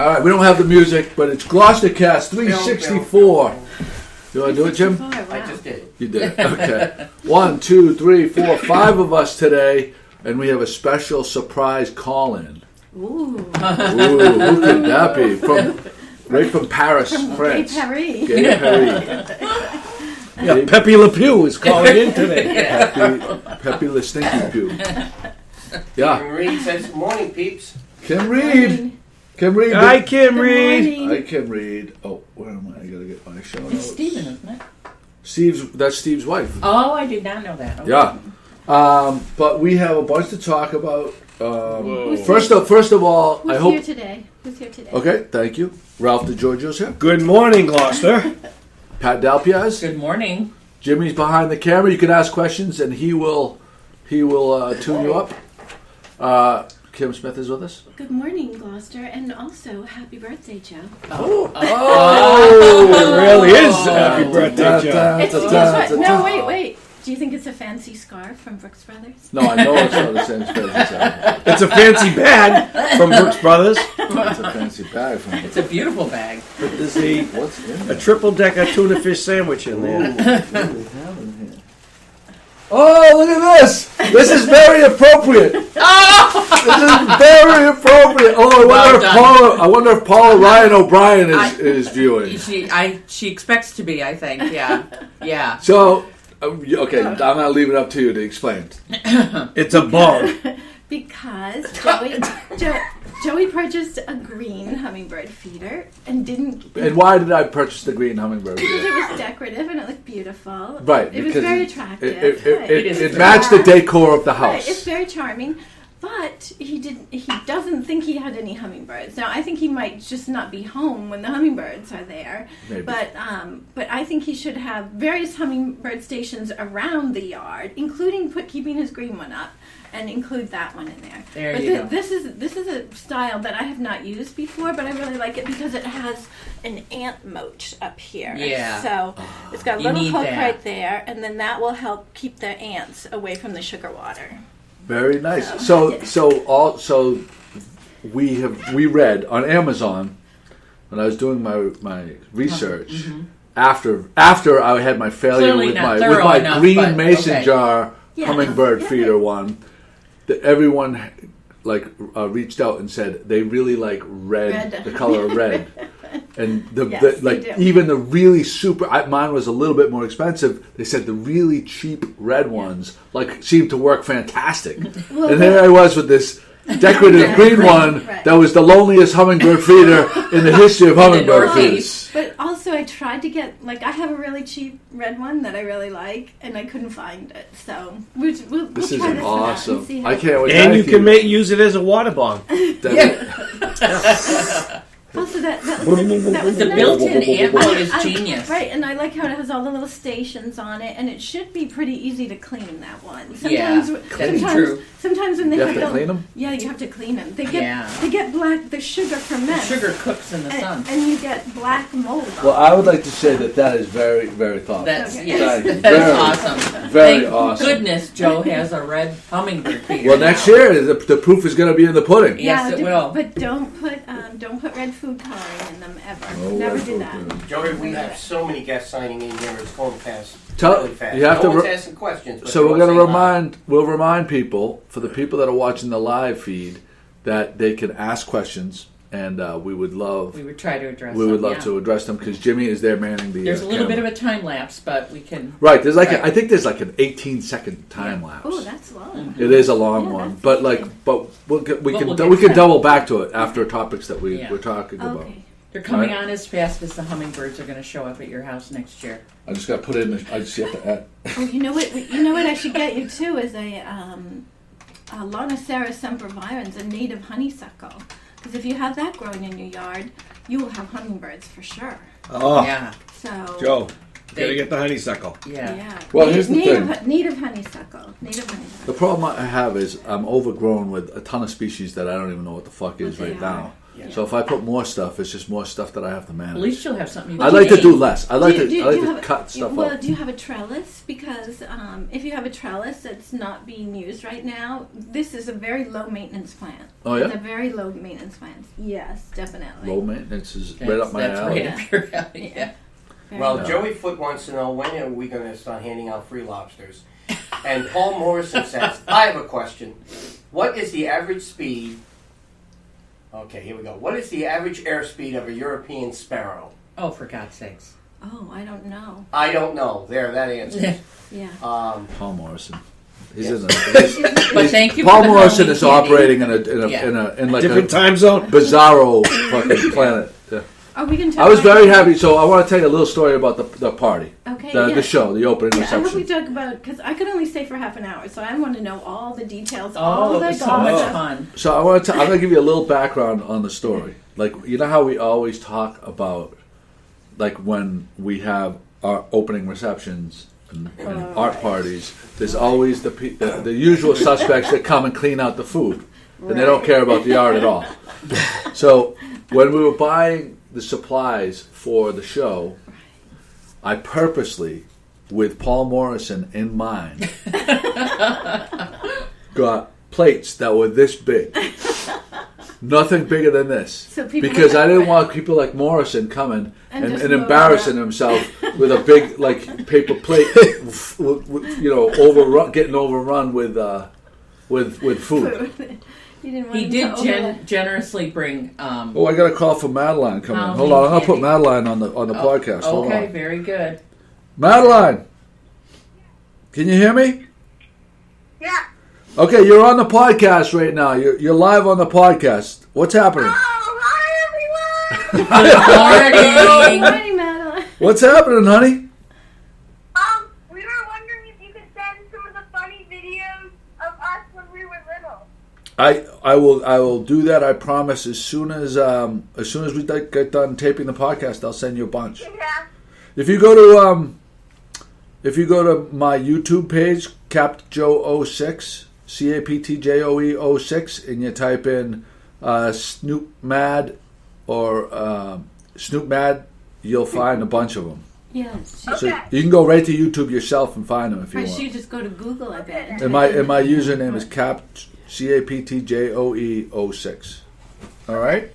All right, we don't have the music, but it's GloucesterCast 364. You want to do it, Jim? Wow. I just did. You did. Okay. 1, 2, 3, 4, 5 of us today, and we have a special surprise call-in. Ooh. Ooh, who could that be? Right from Paris, France. Gay Paris. Gay Paris. Yeah, Pepe Le Pew is calling in today. Pepe Le Stinky Pew. Yeah. Kim Reed says, good morning, peeps. Kim Reed. Kim Reed. Hi, Kim Reed. Hi, Kim Reed. Oh, where am I? I gotta get my show It's notes. Stephen, isn't it? That's Steve's wife. Oh, I did not know that. Okay. Yeah. But we have a bunch to talk about. First of all, Who's I hope. here today? Who's here today? Okay, thank you. Ralph DiGiorgio's here. Good morning, Gloucester. Pat Dalpiaz. Good morning. Jimmy's behind the camera. You can ask questions, and he will tune you up. Kim Smith is with us. Good morning, Gloucester, and also happy birthday, Joe. Oh! It really is happy birthday, Joe. It's guess what? No, wait. Do you think it's a fancy scarf from Brooks Brothers? No, I know it's not the same space. It's a fancy bag from Brooks Brothers. It's a fancy bag from It's a beautiful bag. There's What's in a triple-decker tuna fish sandwich in there. What do we have in here? Oh, look at this! This is very appropriate. This is very appropriate. Oh, I wonder if Paula Ryan O'Brien is viewing. She expects to be, I think. Yeah. So, okay, I'm gonna leave it up to you to explain. It's a bug. Because Joey purchased a green hummingbird feeder and didn't. And why did I purchase the green hummingbird? Because it was decorative and it looked beautiful. Right, It was because very attractive. It matched the decor of the house. Right, it's very charming. But he doesn't think he had any hummingbirds. Now I think he might just not be home when the hummingbirds are there. Maybe. But I think he should have various hummingbird stations around the yard, including keeping his green one up, and include that one in there. There but you go. This is a style that I have not used before, but I really like it because it has an ant moat up here. Yeah. So it's got a You little need hook that. right there, and then that will help keep the ants away from the sugar water. Very nice. So we read on Amazon when I was doing my research after I had my failure Clearly with not my thorough enough, green but mason okay. jar Yeah. hummingbird feeder one, that everyone reached out and said they really like red. The color of red. And Yes, they do. even the really super, mine was a little bit more expensive. They said the really cheap red ones seemed to work fantastic. Well, And there I was with this decorative green one Right. that was the loneliest hummingbird feeder in the history of hummingbird Northeast. feeders. But also, I tried to get I have a really cheap red one that I really like, and I couldn't find it. So we'll This try is this awesome. and see how I can't wait. And you Thank can use it as a water bomb. Also, that was The nice. built-in ant moat is I- genius. Right, and I like how it has all the little stations on it, and it should be pretty easy to clean that one. Yeah, that's true. Sometimes when they You have to clean them? Yeah, you have to clean them. They Yeah. get black. The sugar ferments. Sugar cooks in the sun. and you get black mold. on Well, I would like to say that is very, very thoughtful. That's Okay. Thank you. that's Very, awesome. Very Thank awesome. goodness Joe has a red hummingbird feeder. Well, next now. year the proof is going to be in the pudding. Yes, it will. But don't put red food coloring in them ever. Oh, Never red do food that. coloring. Joey, we have so many guests signing in here. It's going past Tell- really fast. you have no to one's re- asking questions. But So they we're won't going to say hi. we'll remind people, for the people that are watching the live feed, that they can ask questions, and we would try to address we would them, love yeah. to address them because Jimmy is there manning the. There's a little bit camera. of a time lapse, but we can. Right. There's Right. I think there's an 18-second time lapse. Oh, that's long. It is a long Yeah, one, that's but amazing. we But we'll can get we to can that. double back to it after topics that Yeah. we're talking about. Okay. They're coming Right. on as fast as the hummingbirds are going to show up at your house next year. I just got to put it in. I just have to add. Oh, you know what? You know what I should get you too is a Lonicera sempervirens, a native honeysuckle. Because if you have that growing in your yard, you will have hummingbirds for sure. Oh, Yeah, So Joe, They- gotta get the honeysuckle. yeah. yeah. Well, here's the native, thing. Native honeysuckle. Native honeysuckle. The problem I have is I'm overgrown with a ton of species that I don't even know what the fuck is What they right are. now. Yeah. So if I put more stuff, it's just more stuff that I have to manage. At least you'll have something you I can like to eat. do less. I like Do you to have- cut stuff Well, off. do you have a trellis? Because if you have a trellis that's not being used right now, this is a very low maintenance plant. Oh, yeah? It's a very low maintenance plant. Yes, definitely. Low maintenance is right up my That's alley. right up your alley. Yeah. Very Well, low. Joey Foot wants to know when are we going to start handing out free lobsters? And Paul Morrison says, I have a question. What is the average speed? Okay, here we go. What is the average airspeed of a European sparrow? Oh, for God's sakes. Oh, I don't know. I don't know. There, that answers. Yeah. Paul Morrison. He's Yes. in the. But thank you. Paul for the Morrison Halloween is candy. operating Yeah. in like Different a time zone. bizarro fucking planet. Yeah. Oh, we can talk I was about very that. happy. So I want to tell you a little story about the party, Okay. the yeah. show, the opening Yeah, I hope we reception. talk about because I could only stay for half an hour, so I want to know all the details. Oh, all it the was so much gossip. fun. So I want to. I'm going to give you a little background on the story. Like, you know how we always talk about, like, when we have our opening receptions and art parties. There's always the usual suspects that come and clean out the food, and they don't care about the art at all. So when we were buying the supplies for the show, I purposely, with Paul Morrison in mind, got plates that were this big. Nothing bigger than this. So people Because would- I didn't want people like Morrison coming And and just load embarrassing it up. himself with a big like paper plate, getting overrun with food. You didn't want He him did to overlap. generously bring. Oh, I got a call from Madeline coming in. Oh, Hold on, I'm gonna put candy. Madeline on the podcast. Hold Okay, on, very good. Madeline. Can you hear me? Yeah. Okay, you're on the podcast right now. You're live on the podcast. What's happening? Oh, hi everyone. Good morning. Morning, Madeline. What's happening, honey? We were wondering if you could send some of the funny videos of us when we were little. I will do that. I promise. As soon as we get done taping the podcast, I'll send you a bunch. Yeah. If you go to my YouTube page, CaptJoe06, CaptJoe06, and you type in Snoop Mad or Snoop Mad, you'll find a bunch of them. Yes. So you can go right to YouTube yourself and find them if you Or want. she just go to Google, I bet. And my username is CaptJoe06. All right.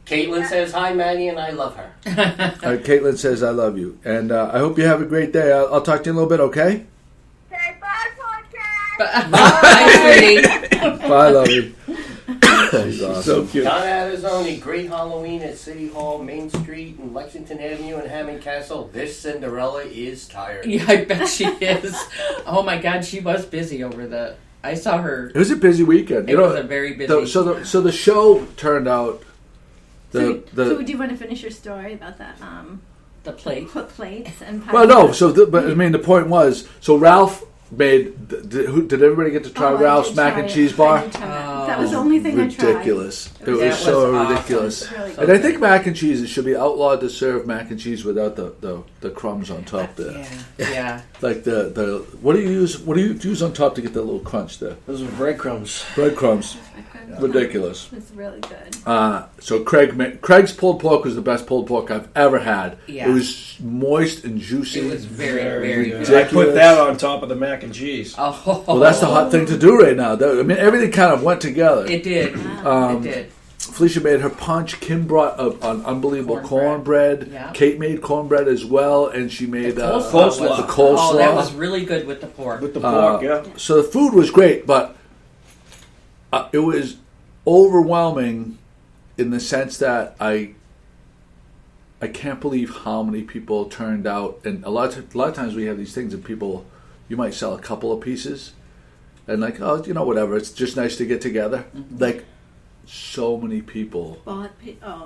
Caitlin says hi, Maddie, and I love her. Caitlin says I love you, and I hope you have a great day. I'll talk to you in a little bit. Okay. Say bye, podcast. Bye, sweetie. Bye, love you. She's awesome. So cute. Don Arizona, great Halloween at City Hall, Main Street, and Lexington Avenue, and Hammond Castle. This Cinderella is tired. Yeah, I bet she is. Oh my God, she was busy over the. I saw her. It was a busy weekend. It was a very busy. So the show turned out. So do you want to finish your story about that? The plate. Put plates and. Well, no. But I mean, the point was, so Ralph made. Did everybody get to try Oh, I Ralph's did mac try and it. cheese I bar? did try that. That was the only thing I tried. Ridiculous. It was That so was awesome. ridiculous. It was really And good. I think mac and cheese, it should be outlawed to serve mac and cheese without the crumbs on top there. Yeah. Like the what do you use? What do you use on top to get that little crunch there? Those are breadcrumbs. Breadcrumbs. Ridiculous. It's really good. So Craig's pulled pork was the best pulled pork I've ever had. Yeah. It was moist and juicy. It was very, very good. I put that on top of the mac and cheese. Oh. Well, that's the hot thing to do right now. I mean, everything kind of went together. It did. It did. Felicia made her punch. Kim brought an unbelievable cornbread. Yeah. Kate made cornbread as well, and she made Coleslaw. the coleslaw. Oh, that was really good with the pork. With the pork, yeah. So the food was great, but it was overwhelming in the sense that I can't believe how many people turned out. And a lot of times we have these things, and people, you might sell a couple of pieces, and like, oh, whatever. It's just nice to get together. Mm-hmm. Like, so many people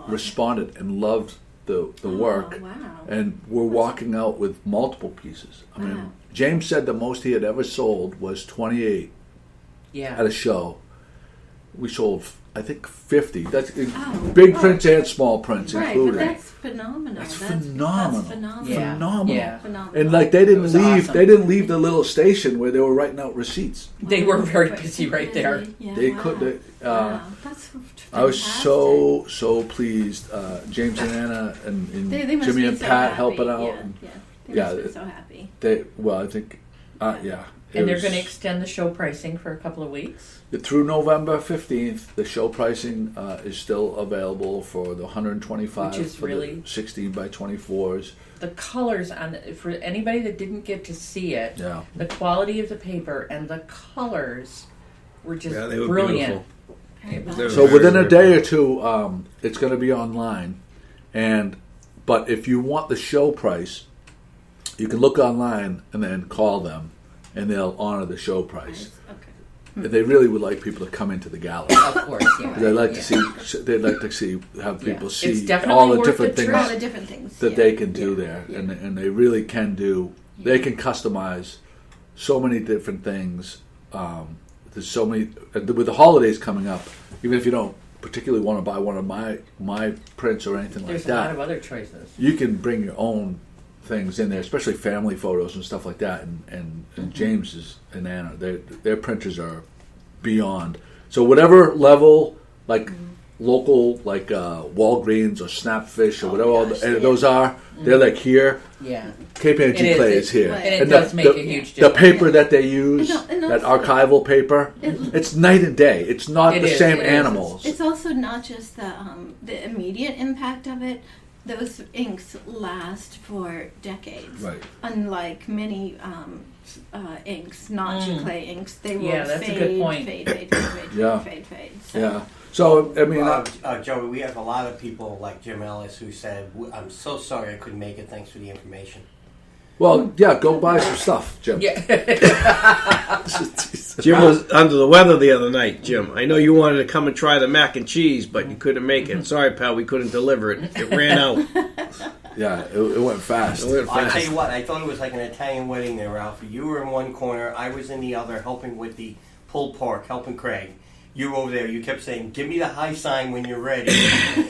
responded and loved the work, wow. and we're walking out with multiple pieces. I mean, James said the most he had ever sold was 28 Yeah. at a show. We sold, I think, 50. That's big prints and small prints Right, included. but that's phenomenal. That's phenomenal. That's phenomenal. Yeah. Phenomenal. Yeah. Phenomenal. And like they didn't was leave. awesome. They didn't leave the little station where they were writing out receipts. They were very Wow. busy right there. Yeah, They wow. could. Wow, that's I was so pleased. James and Anna and They must Jimmy be and so Pat happy. helping out. Yeah, And yeah. They yeah, must be so happy. I think, yeah. And they're going to extend the show pricing for a couple of weeks. Through November 15th, the show pricing is still available for the 125 Which is for really- the 16 by 24s. The colors on it, for anybody that didn't get to see it, Yeah. the quality of the paper and the colors were just Yeah, they were brilliant. beautiful. They were So very, within a very day beautiful. or two, it's going to be online. But if you want the show price, you can look online and then call them, and they'll honor the show price. Okay. They really would like people to come into the gallery. Of course, yeah. They'd like Yeah. to see. They'd like to see have people It's see definitely all the worth different the things trip. All the different things that yeah. they can do Yeah. there, Yeah. and they really can do. They can customize so many different things. There's so many with the holidays coming up. Even if you don't particularly want to buy one of my prints or anything There's like a lot that, of other choices. you can bring your own things in there, especially family photos and stuff like that. And James's and Anna, their printers are beyond. So whatever level, like local, like Walgreens or Snapfish or whatever all gosh, those are, they're like here. Yeah. KPMG It is, Play it's- is here, and it does make a huge The difference. paper that they use, And that also- archival paper, it's night and day. It's not It the is, same it is. animals. It's also not just the immediate impact of it. Those inks last for decades. Right. Unlike many inks, not clay inks, they will Yeah, that's a fade, good point. fade. Yeah. Fade. So, Yeah. So I mean, Joey, we have a lot of people like Jim Ellis who said, "I'm so sorry I couldn't make it. Thanks for the information." well, yeah, go buy some stuff, Jim. Yeah. Jim was under the weather the other night, Jim. I know you wanted to come and try the mac and cheese, but you couldn't make it. Sorry, pal, we couldn't deliver it. It ran out. Yeah, it went fast. It went I tell fast. you what, I thought it was like an Italian wedding there, Ralphie. You were in one corner, I was in the other, helping with the pulled pork, helping Craig. You were over there. You kept saying, "Give me the high sign when you're ready."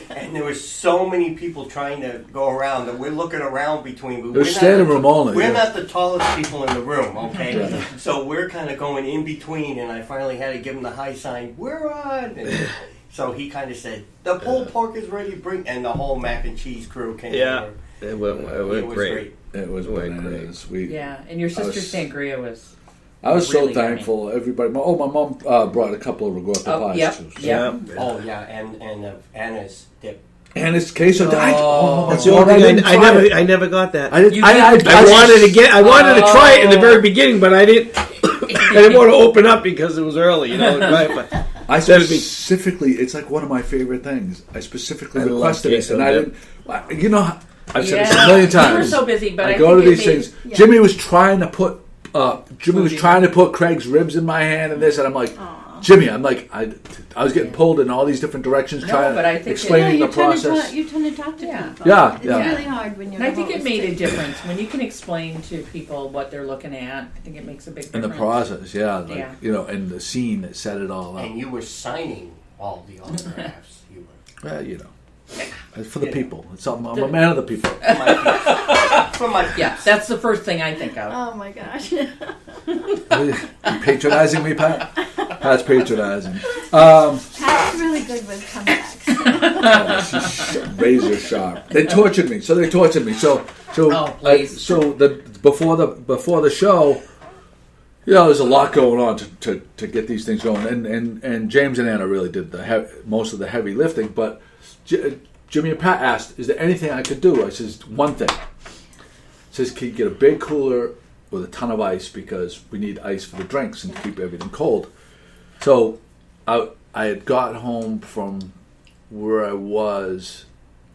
And there were so many people trying to go around that we're looking around between. But There's standing room only. We're Yeah. not the tallest people in the room, okay? So we're kind of going in between, and I finally had to give him the high sign. We're on. And so he kind of said, "The pulled pork is ready. Bring." And the whole mac and cheese crew came Yeah. over. It went It was great. It was It went bananas. Yeah. And your sister was- sangria was. I was Really so thankful. Everybody. My mom brought a couple of Rigorta Oh, pies yep, too. So. yep. Oh yeah, and Anna's dip. And it's queso. Oh. That's the only thing I never got that. I didn't. You I wanted to get. I wanted to try it in the very beginning, but I didn't. I didn't want to open up because it was early, you know. Right? But I That'd be- specifically. It's like one of my favorite things. I specifically I love requested it, queso and I dip. didn't. You know, I've said this a Yeah. million We were times. so busy, but I go to think it these made- things. yeah. Jimmy was trying to put. Jimmy was Food in trying to put Craig's ribs in my hand and this, and I'm like, Jimmy, I'm like, I was getting pulled in all these different directions, No, trying but I to think it- explaining you're the trying to process. talk, you're trying to talk to Yeah. people. Yeah, It's yeah. really hard when you're. And I think the it made a host. difference when you can explain to people what they're looking at. I think it makes a big difference. In the process, yeah, like, Yeah. you know, and the scene that set it all up. And you were signing all the autographs. You were. Well, you know, it's for the people. It's something. I'm a man of the people. For my Yeah, that's the first thing I think of. Oh my gosh. You patronizing me, Pat? Pat's patronizing. Pat's really good with comebacks. She's razor sharp. They tortured me. So Oh, please. Before the show, you know, there's a lot going on to get these things going, and James and Anna really did most of the heavy lifting. But Jimmy and Pat asked, "Is there anything I could do?" I says, "One thing." Says, "Can you get a big cooler with a ton of ice because we need ice for the drinks and keep everything cold?" So I had got home from where I was,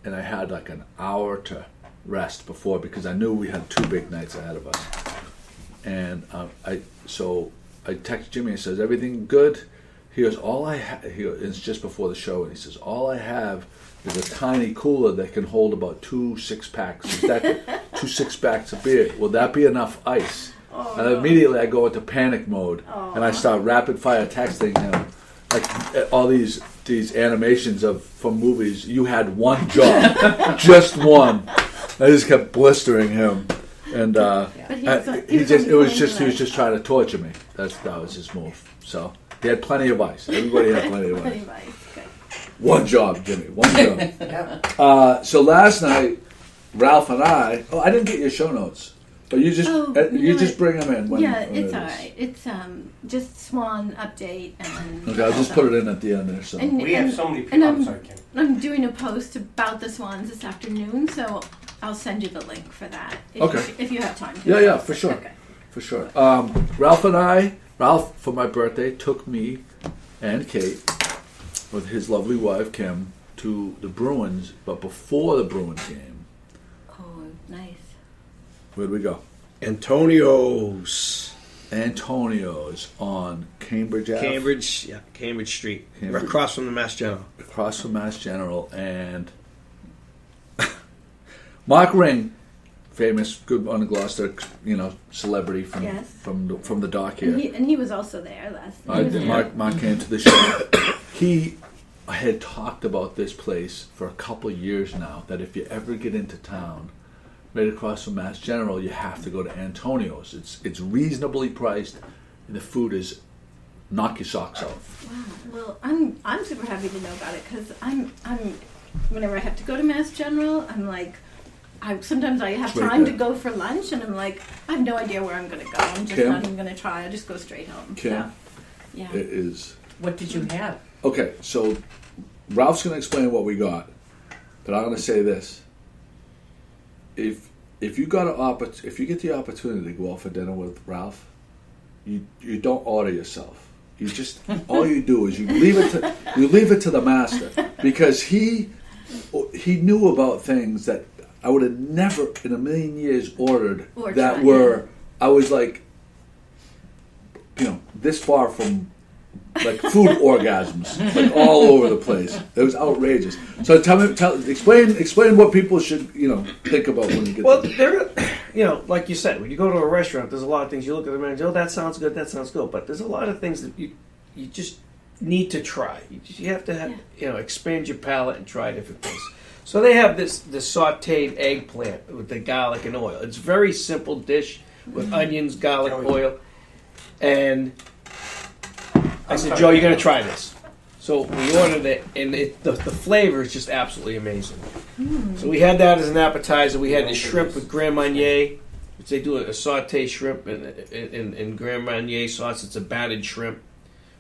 and I had like an hour to rest before because I knew we had 2 big nights ahead of us. And I text Jimmy and says, "Everything good?" He goes, "All I have," it's just before the show, and he says, "All I have is a tiny cooler that can hold about 2 6-packs. Is that 2 6-packs of beer? Will that be enough ice?" And immediately I go into panic mode, and I start rapid fire texting him, like all these animations from movies. You had one job, just one. I just kept blistering him, and he was just trying to torture me. That was his move. So he had plenty of ice. Everybody had plenty of ice. Good. One job, Jimmy. One job. Yeah. So last night, Ralph and I. Oh, I didn't get your show notes, but you just you just bring them in. When, Yeah, when it's it all is. right. It's just Swan update and. Okay, I'll just put it in at the end there. So And- We have so many and people. I'm I'm- sorry, Kim. I'm doing a post about the Swans this afternoon, so I'll send you the link for that. If you have time to. Yeah, for sure. Okay. for sure. Ralph for my birthday took me and Kate with his lovely wife Kim to the Bruins, but before the Bruins game, Oh, nice. where'd we go? Antonio's. Antonio's on Cambridge Ave. Cambridge Street. Cambridge. Right across from the Mass General. Across from Mass General, and Mark Ring, famous, good on the Gloucester, celebrity from Yes. from the dock here. And he was also there last night. Mark came to the show. He had talked about this place for a couple of years now, that if you ever get into town, right across from Mass General, you have to go to Antonio's. It's reasonably priced, and the food is knock your socks off. Wow. Well, I'm super happy to know about it because I'm whenever I have to go to Mass General, I'm like, sometimes I have It's right time there. to go for lunch, and I'm like, I have no idea where I'm going to go. I'm just Kim? not even going to try. I just go straight home. Kim? So, yeah. It is. What did you have? Okay, so Ralph's going to explain what we got, but I'm going to say this. If you get the opportunity to go out for dinner with Ralph, you don't order yourself. You just all you do is you leave it to the master, because he knew about things that I would have never in a million years ordered Or that tried, were I was like, this far from like food orgasms, like all over the place. It was outrageous. So explain what people should think about when you get Well, there. like you said, when you go to a restaurant, there's a lot of things you look at the menu. Oh, that sounds good. But there's a lot of things that you just need to try. You have to expand your palate and try different things. So they have this sautéed eggplant with the garlic and oil. It's a very simple dish with onions, garlic, oil, and I said, Joe, you're going to try this. So we ordered it, and the flavor is just absolutely amazing. So we had that as an appetizer. We had the shrimp with Grand Marnier, which they do a sauté shrimp in Grand Marnier sauce. It's a battered shrimp.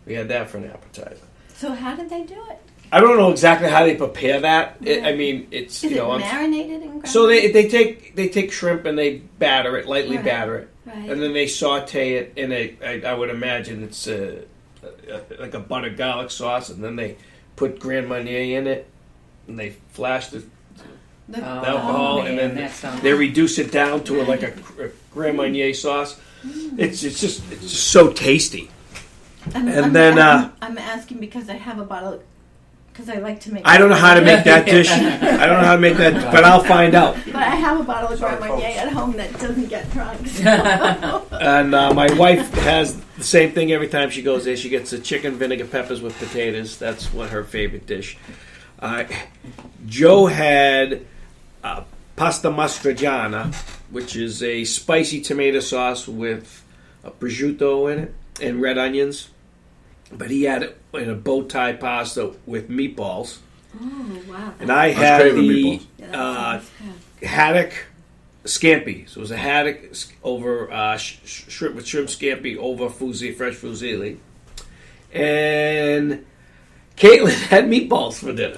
We had that for an appetizer. So how did they do it? I don't know exactly how they prepare that. It's Is it marinated in ground? so they take shrimp and they batter it, lightly Right. batter it, Right. and then they saute it in I would imagine it's like a butter garlic sauce, and then they put Grand Marnier in it, and they flash the alcohol, and then they reduce it down to like a Grand Marnier sauce. It's just so tasty. I'm then, I'm asking because I have a bottle. Because I like to make. I don't know how to make that dish. I don't know how to make that, but I'll find out. But I have a bottle of Grand Marnier at home that doesn't get drunk. So. And my wife has the same thing every time she goes there. She gets the chicken vinegar peppers with potatoes. That's what her favorite dish. Joe had pasta mastraggiana, which is a spicy tomato sauce with prosciutto in it and red onions. But he had it in a bow tie pasta with meatballs. Oh wow! And I was had craving the meatballs. Yeah, that sounds good. haddock scampi. So it was a haddock over shrimp with shrimp scampi over fresh fusilli. And Caitlin had meatballs for dinner.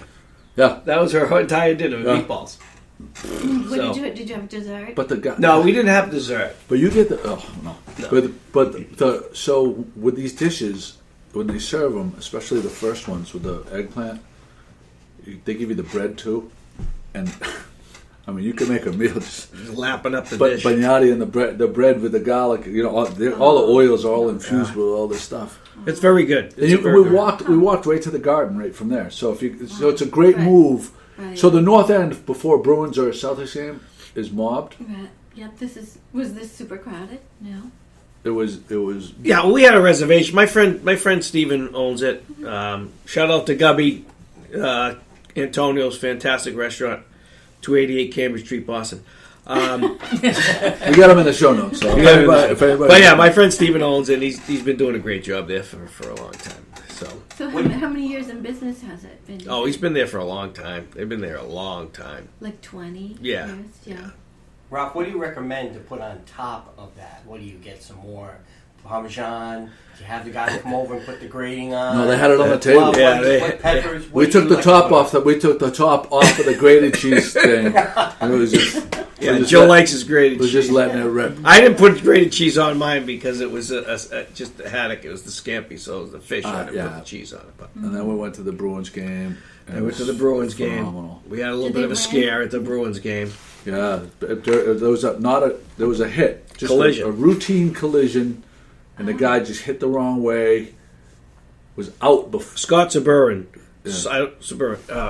Yeah, That was her entire dinner with Yeah. meatballs. What So- did you have dessert? but the guy. No, we didn't have dessert. But you get the so with these dishes, when they serve them, especially the first ones with the eggplant, they give you the bread too, and I mean you can make a meal just Lapping up the but dish. bagnati and the bread with the garlic, all the oils are all infused with all this stuff. It's very good. And we walked right to the garden right from there. So it's a great Right. move. Right. So the north end before Bruins or Celtics game is mobbed. Right. Yep. Was this super crowded? No. It was. Yeah, well, we had a reservation. My friend Steven owns it. Shout out to Gubby, Antonio's fantastic restaurant, 288 Cambridge Street, Boston. We got them in the show notes. So if anybody- But yeah, my friend Steven owns it. And he's been doing a great job there for a long time. So how many years in business has it been? Oh, he's been there for a long time. They've been there a long time. Like 20 Yeah. years? Yeah. Ralph, what do you recommend to put on top of that? What do you get? Some more Parmesan? Do you have the guy come over and put the grating on? No, they had it on the table. What, Yeah, what peppers? We what took do the you top like to off. We took the top off of the grated cheese thing. And it was just. Yeah, just Joe likes his grated Was cheese. just letting it rip. I didn't put grated cheese on mine because it was just the haddock. It was the scampi, so it was the fish. I didn't put the cheese on it. But And then we went to the Bruins game. I went to the Bruins phenomenal. game. We had a little Did bit they of a win? scare at the Bruins game. Yeah, there was a hit, just Collision. a routine collision, and the guy just hit the wrong way. Was out before. Scott Saburin. Yeah.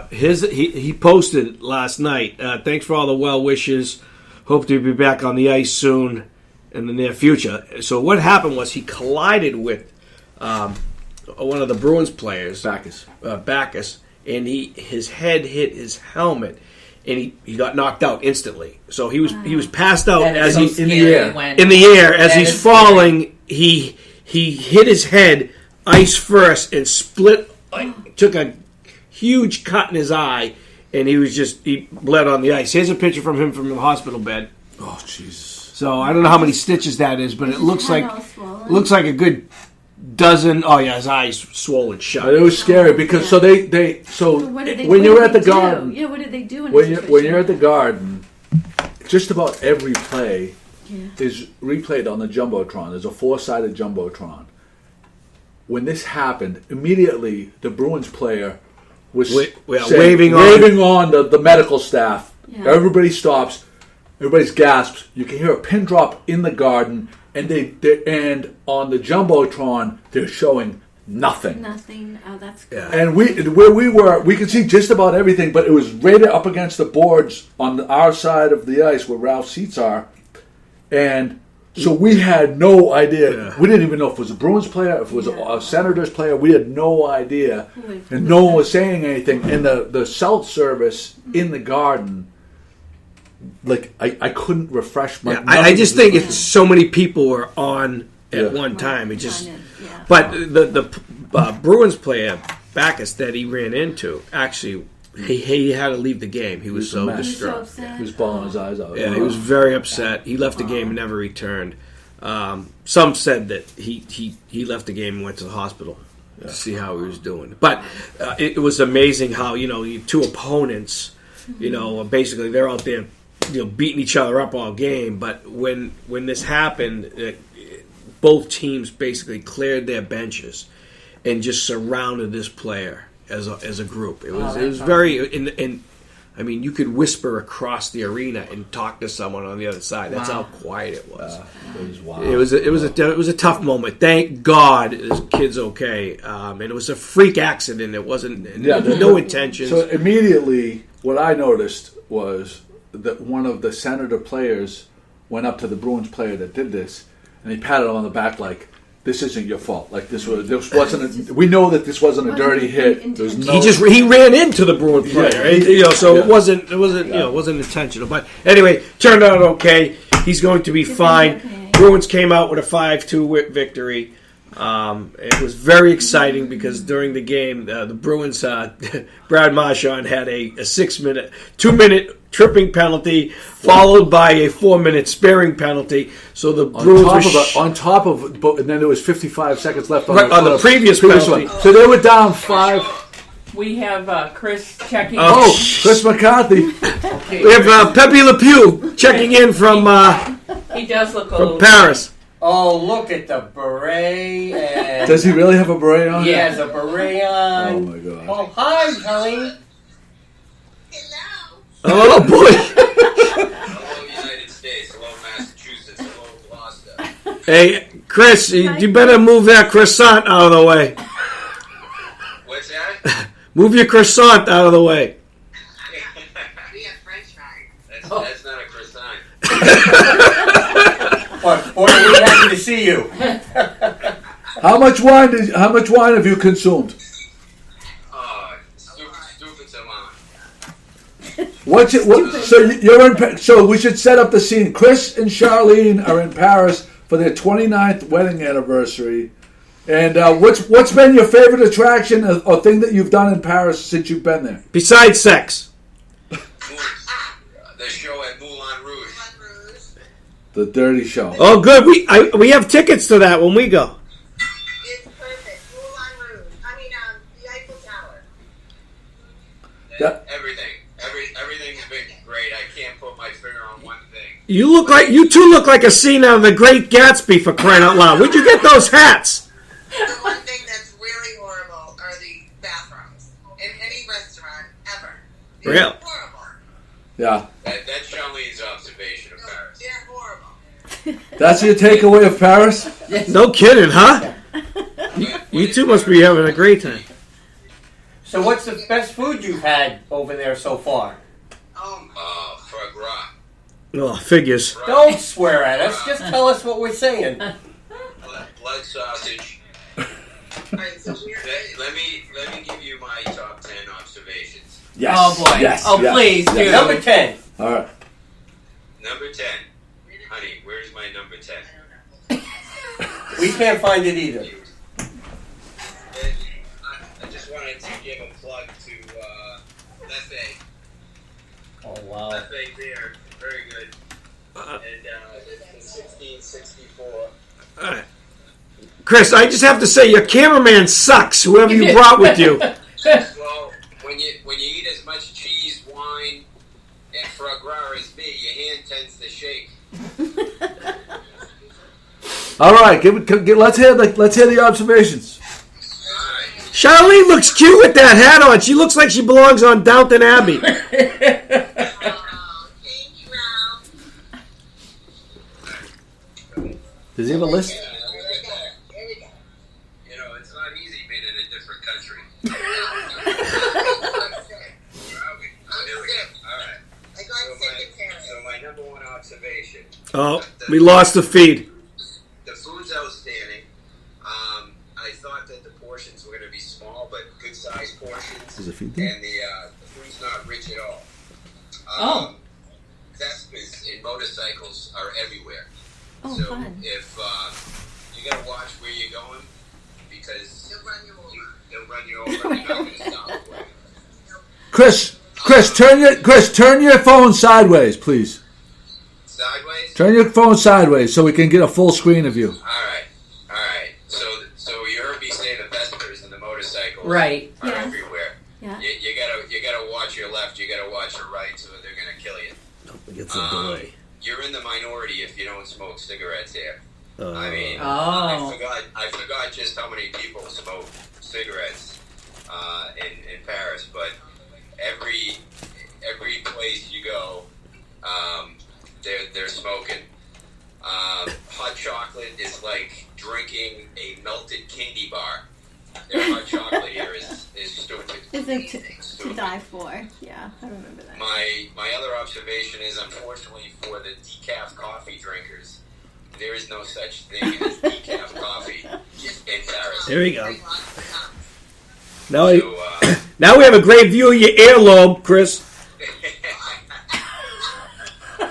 He posted last night. Thanks for all the well wishes. Hope to be back on the ice soon in the near future. So what happened was he collided with one of the Bruins players, Backus, and his head hit his helmet, and he got knocked out instantly. So he was passed out That as is so he scary in the air as That he's is falling. He hit his head ice first and split. Took a huge cut in his eye, and he bled on the ice. Here's a picture from him from the hospital bed. Oh Jesus! So I don't know how many stitches that is, but it looks Head like all swollen. a good dozen. Oh yeah, his eyes swollen shut. It was scary because So what did they, when what you're did at the they do? Garden, Yeah, what did they do in when a you're situation? at the Garden, just about every play Yeah. is replayed on the jumbotron. There's a 4-sided jumbotron. When this happened, immediately the Bruins player was waving on the medical staff. Yeah. Everybody stops. Everybody's gasps. You can hear a pin drop in the Garden, and and on the jumbotron they're showing nothing. Nothing. Oh, that's good. Yeah. And where we were, we could see just about everything, but it was right up against the boards on our side of the ice where Ralph's seats are, and so we had no idea. Yeah. We didn't even know if it was a Bruins player, if it was a Senators player. We had no idea, Who and no one was saying anything. And the cell service in the Garden, like I couldn't refresh my. Yeah, I just think it's so many people were on at Yeah. one time. It just, Yeah. but the Bruins player Backus that he ran into actually he had to leave the game. He was so mad. He was so distraught. upset. He was bawling his eyes out. Yeah, he was very upset. He left the game and never returned. Some said that he left the game and went to the hospital to see how he was doing. But it was amazing how you two opponents, basically they're out there, beating each other up all game. But when this happened, both teams basically cleared their benches and just surrounded this player as a group. It was very and I mean, you could whisper across the arena and talk to someone on the other side. That's how quiet it was. It was wild. It was a tough moment. Thank God this kid's okay. And it was a freak accident. It wasn't no intentions. So immediately, what I noticed was that one of the Senator players went up to the Bruins player that did this, and he patted him on the back like, "This isn't your fault. Like this wasn't. We know that this wasn't a dirty hit. There was no." He ran into the Bruin player, so Yeah. it wasn't intentional. But anyway, turned out okay. He's going to be fine. okay. Bruins came out with a 5-2 victory. It was very exciting because during the game, the Bruins, Brad Marchand had a 2-minute tripping penalty, followed by a 4-minute sparing penalty. So the Bruins and then there was 55 seconds left on the previous penalty. one. So they were down 5. We have Chris checking. Oh, Chris McCarthy. We have Pepe Le Pew checking in from He does look a little. Paris. Oh, look at the beret. And Does he really have a beret on? he has a beret on. Oh my God. Oh, hi, Kelly. Oh boy! Hello, United States. Hello, Massachusetts. Hello, Gloucester. Hey, Chris, you better move that croissant out of the way. What's that? Move your croissant out of the way. We have French fries. That's not a croissant. But boy, are we happy to see you. How much wine have you consumed? Oh, stupid amount. So we should set up the scene. Chris and Charlene are in Paris for their 29th wedding anniversary. And what's been your favorite attraction or thing that you've done in Paris since you've been there? Besides sex. The show at Moulin Rouge. The Dirty Show. Oh, good. We have tickets to that when we go. It's perfect. Moulin Rouge. I mean, the Eiffel Tower. Yeah. Everything's been great. I can't put my finger on one thing. You two look like a scene out of The Great Gatsby, for crying out loud. Where'd you get those hats? The one thing that's really horrible are the bathrooms in any restaurant ever. They're Real. horrible. Yeah. That's Charlene's observation of Paris. They're horrible. That's your takeaway of Paris? No kidding, huh? You two must be having a great time. So what's the best food you've had over there so far? Foie gras. Oh, figures. Don't swear at us. Just tell us what we're saying. Blood sausage. Alright, so Let me give you my top 10 observations. Yes. Oh boy. Yes. Oh yes, please, yes. dude. Number 10. All right. Number 10. Honey, where's my number 10? We can't find it either. I just wanted to give a plug to Leffe. Oh, wow. Leffe beer. Very good. And 1664. All right. Chris, I just have to say, your cameraman sucks, whoever you brought with you. Well, when you eat as much cheese, wine, and foie gras as me, your hand tends to shake. All right. Let's hear the observations. Charlene looks cute with that hat on. She looks like she belongs on Downton Abbey. thank you, Ralph. Does he have a list? Here we go. You know, it's not easy being in a different country. Alright. I got sick in Paris. So my number one observation. Oh, we lost the feed. The food's outstanding. I thought that the portions were going to be small, but good sized portions. Is it feed there? And the food's not rich at all. Vespas in motorcycles are everywhere. Oh, So fun. if you got to watch where you're going, because They'll run you over. they'll run you over and you're not going to stop. Chris, turn your phone sideways, please. Sideways? Turn your phone sideways so we can get a full screen of you. All right. So you heard me say the Vespas and the motorcycles Right. are Yeah. everywhere. Yeah. You gotta watch your left. You gotta watch your right, so they're gonna kill you. It's a delay. You're in the minority if you don't smoke cigarettes here. Uh, I mean, Oh. I forgot just how many people smoke cigarettes in Paris, but every place you go, they're smoking. Hot chocolate is like drinking a melted candy bar. Their hot chocolate here is stupid. Is it to Stupid. die for? Yeah, I remember that. My other observation is, unfortunately for the decaf coffee drinkers, there is no such thing as decaf coffee in Paris. There we go. So, Now we have a great view of your earlobe, Chris.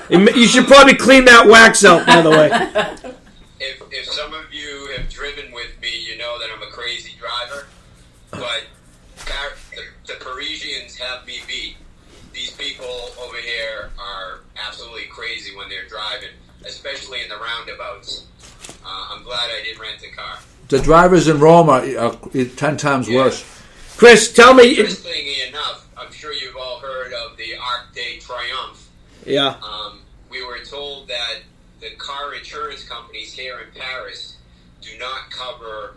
You should probably clean that wax out, by the way. if some of you have driven with me, you know that I'm a crazy driver, but the Parisians have me beat. These people over here are absolutely crazy when they're driving, especially in the roundabouts. I'm glad I didn't rent a car. The drivers in Rome are 10 times worse. Chris, tell me. Interestingly enough, I'm sure you've all heard of the Arc de Triomphe. Yeah. We were told that the car insurance companies here in Paris do not cover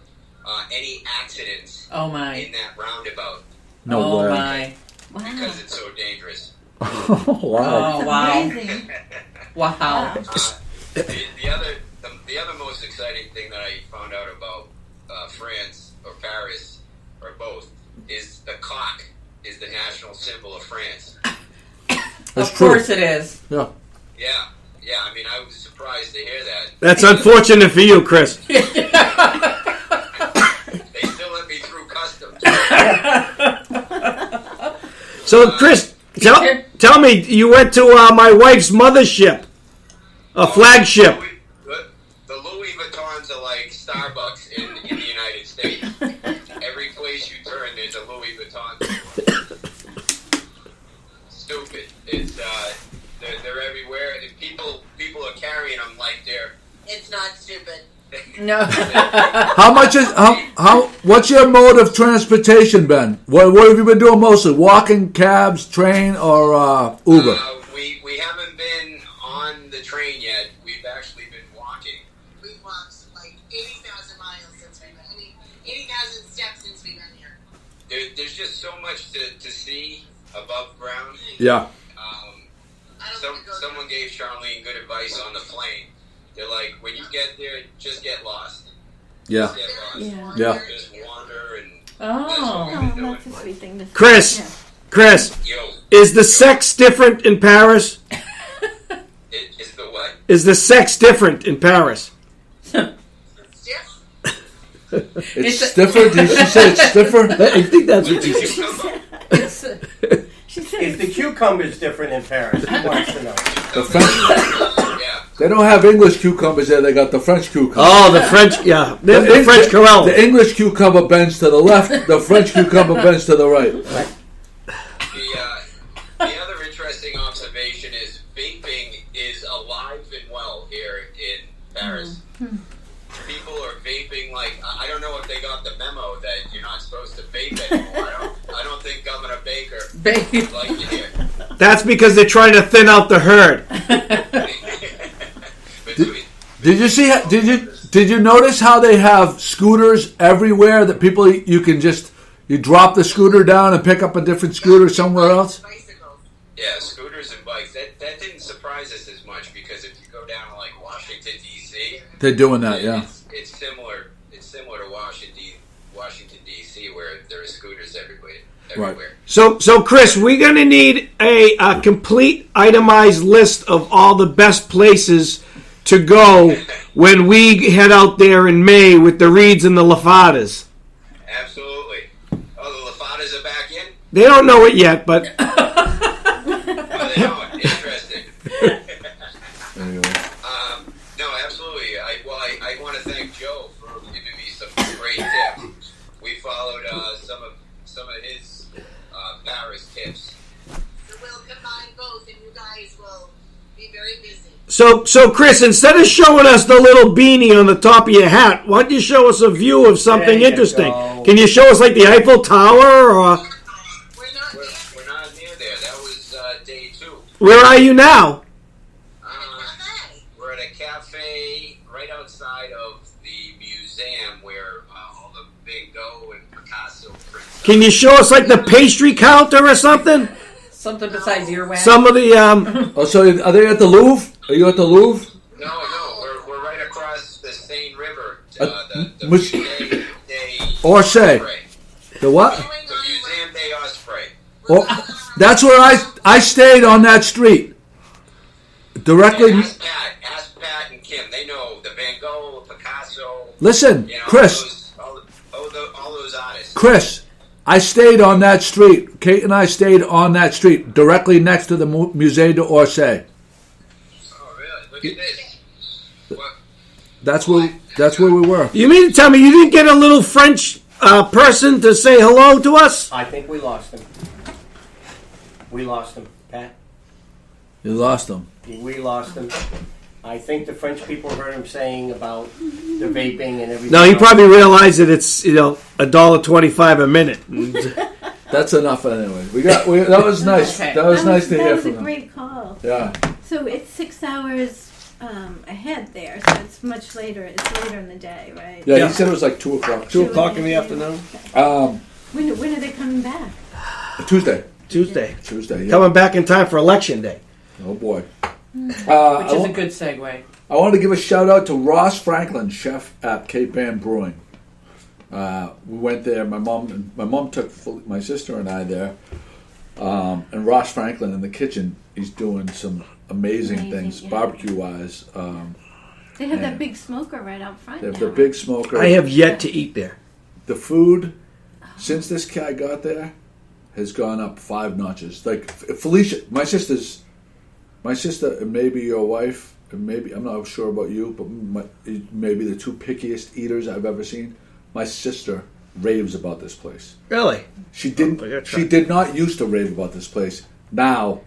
any accidents Oh my. in that roundabout No oh way. my. Wow. because it's so dangerous. Wow. Oh wow. Amazing. Wow. The other most exciting thing that I found out about France or Paris or both is the cock is the national symbol of France. That's Of true. course it is. Yeah. Yeah. I mean, I was surprised to hear that. That's unfortunate for you, Chris. They still let me through customs. So, Chris, tell me, you went to my wife's mothership, a flagship. The Louis Vuittons are like Starbucks in the United the Louis Vuitton. Stupid. It's they're everywhere, and people are carrying them like they're. It's not stupid. No. What's your mode of transportation, Ben? What have you been doing mostly? Walking, cabs, train, or Uber? We haven't been on the train yet. We've actually been walking. We've walked like 80,000 miles since we've been. 80,000 steps since we've been here. There's just so much to see above ground. Yeah. Someone gave Charlene good advice on the plane. They're like, when you get there, just get lost. Yeah. Just get lost. Yeah. Just wander and. That's a sweet thing to say. Chris, is the sex different in Paris? Is the what? Is the sex different in Paris? It's different. Did she say it's different? I think that's what you said. If the cucumber's different in Paris, who wants to know? The French. They don't have English cucumbers there. They got the French cucumber. Oh, the French, yeah. The French Corral. The English cucumber bends to the left. The French cucumber bends to the right. The other interesting observation is vaping is alive and well here in Paris. People are vaping like, I don't know if they got the memo that you're not supposed to vape anymore. I don't think Governor Baker like you here. That's because they're trying to thin out the herd. Did you see? Did you notice how they have scooters everywhere that people you can just drop the scooter down and pick up a different scooter somewhere else? Yeah, scooters and bikes. That didn't surprise us as much because if you go down to like Washington D.C., they're doing that. Yeah, it's similar. It's similar to Washington D.C. where there are scooters everywhere. Right. So Chris, we're going to need a complete itemized list of all the best places to go when we head out there in May with the Reeds and the LaFadas. Absolutely. Oh, the LaFadas are back in? They don't know it yet, but... Oh, they don't. Interesting. No, absolutely. I want to thank Joe for giving me some great tips. We followed some of his Paris tips. So we'll combine both, and you guys will be very busy. So Chris, instead of showing us the little beanie on the top of your hat, why don't you show us a view of something interesting? Can you show us like the Eiffel Tower? Or We're not near there. That was day 2. where are you now? We're at a cafe right outside of the museum where all the Van Gogh and Picasso prints. Can you show us like the pastry counter or something? Something besides earwax. Some of the Oh, so are they at the Louvre? Are you at the Louvre? No, we're right across the Seine River. The Musée des Orsay. The what? The Museum des Osprey. Oh, that's where I stayed on that street. Directly. Ask Pat and Kim. They know the Van Gogh, Picasso. Listen, Chris. All those artists. Chris, I stayed on that street. Kate and I stayed on that street, directly next to the Musée d'Orsay. Oh, really? Look at this. What? That's where we were. You mean to tell me you didn't get a little French person to say hello to us? I think we lost him. We lost him, Pat. You lost them. We lost him. I think the French people heard him saying about the vaping and everything. No, he else. probably realized that it's $1.25 a minute. That's enough anyway. That was nice. Okay. That was nice to hear That was from a them. great call. Yeah. So it's 6 hours ahead there, so it's much later. It's later in the day, right? Yeah, he said it was like 2 o'clock. 2 o'clock in the afternoon? When are they coming back? Tuesday. Tuesday. Yeah. Coming back in time for Election Day. Oh boy. Which is a good segue. I want to give a shout out to Ross Franklin, chef at Cape Ann Brewing. We went there. My mom took my sister and I there, and Ross Franklin in the kitchen. He's doing some amazing things, yeah. barbecue wise. They have that big smoker right out front. They have now, the big smoker. I have yet to eat there. The food since this guy got there has gone up 5 notches. Like Felicia, my sister, and maybe your wife, and maybe I'm not sure about you, but maybe the 2 pickiest eaters I've ever seen. My sister raves about this place. Really? She I didn't. gotta try. She did not used to rave about this place. Now,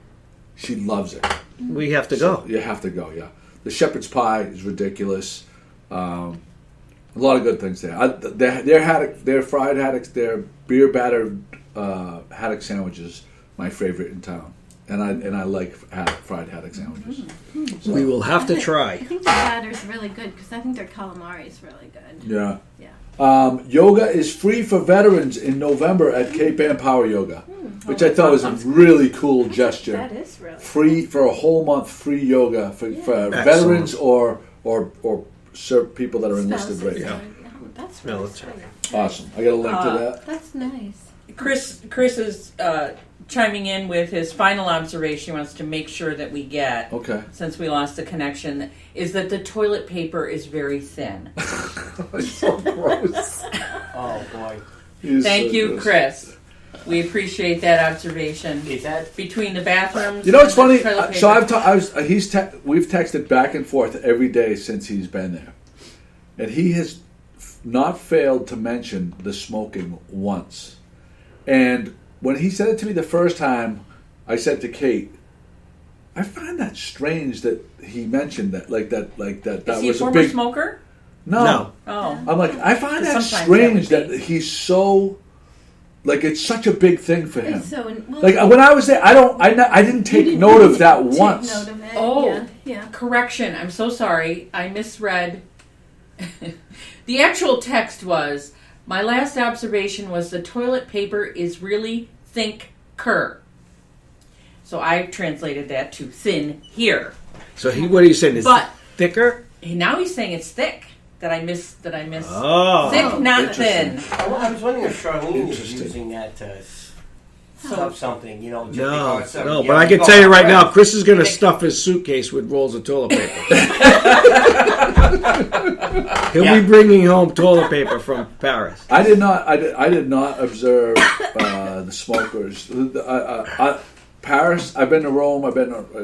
she loves it. We have to So go. you have to go. Yeah, the shepherd's pie is ridiculous. A lot of good things there. Their fried haddocks, their beer battered haddock sandwiches, my favorite in town, and I like fried haddock sandwiches. So, We will have to I try. think the batter's really good because I think their calamari is really good. yeah. Yeah. Yoga is free for veterans in November at Cape Ann Power Yoga, which I thought was a really cool gesture. That is really Free for a whole month, free yoga for veterans or people that are enlisted right now. That's really Military. sweet. Awesome. I got a link to that. That's nice. Chris is chiming in with his final observation. He wants to make sure that we get, Okay. since we lost the connection, is that the toilet paper is very thin. It's so gross. Oh boy. Thank you, Chris. We appreciate that observation. Is that Between the bathrooms, You know what's and the funny? toilet So paper. we've texted back and forth every day since he's been there, and he has not failed to mention the smoking once. And when he said it to me the first time, I said to Kate, "I find that strange that he mentioned that, that Is he a was a former big smoker? no." Oh. I'm like, I find that Sometimes strange that would that he's so, like, it's such a big thing for him. It's so well, Like when I was there, I didn't take note of that take once. note of it. Oh. Yeah. Correction, I'm so sorry. I misread. The actual text was, my last observation was the toilet paper is really thinker. So I translated that to thin here. So what are you saying? Is But thicker? now he's saying it's thick. That I miss. Oh. Thick, not thin. I was wondering if Charlene is using that to stuff something, just because of, No, but I can tell you right now, Chris is going to stuff his suitcase with rolls of toilet paper. He'll be bringing home toilet paper from Paris. I did not observe the smokers. Paris. I've been to Rome. I've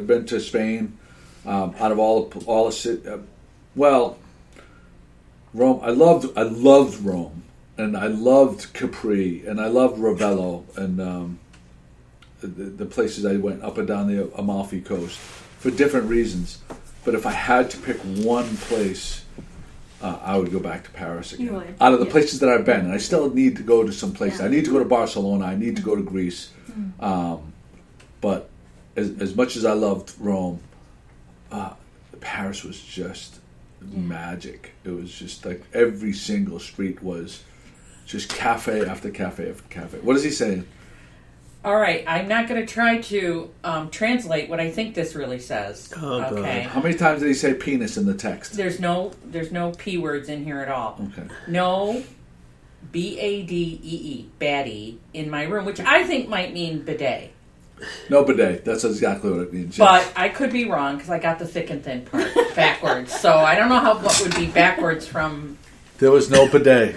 been to Spain. Out of all the cities, Rome. I loved Rome, and I loved Capri, and I loved Ravello, and the places I went up and down the Amalfi Coast for different reasons. But if I had to pick one place, I would go back to Paris again. You would, Out of the places that I've been, and I still need to go to some places. Yeah. I need to go to Barcelona. I need to go to Greece. But as much as I loved Rome, Paris was just magic. It was just like every single street was just cafe after cafe after cafe. What is he saying? All right, I'm not going to try to translate what I think this really says. Oh, okay. How many times did he say penis in the text? There's no P words in here at all. Okay. No BADEE, baddie, in my room, which I think might mean bidet. No bidet. That's exactly what it means. But I could be wrong because I got the thick and thin part backwards. So I don't know what would be backwards from. There was no bidet.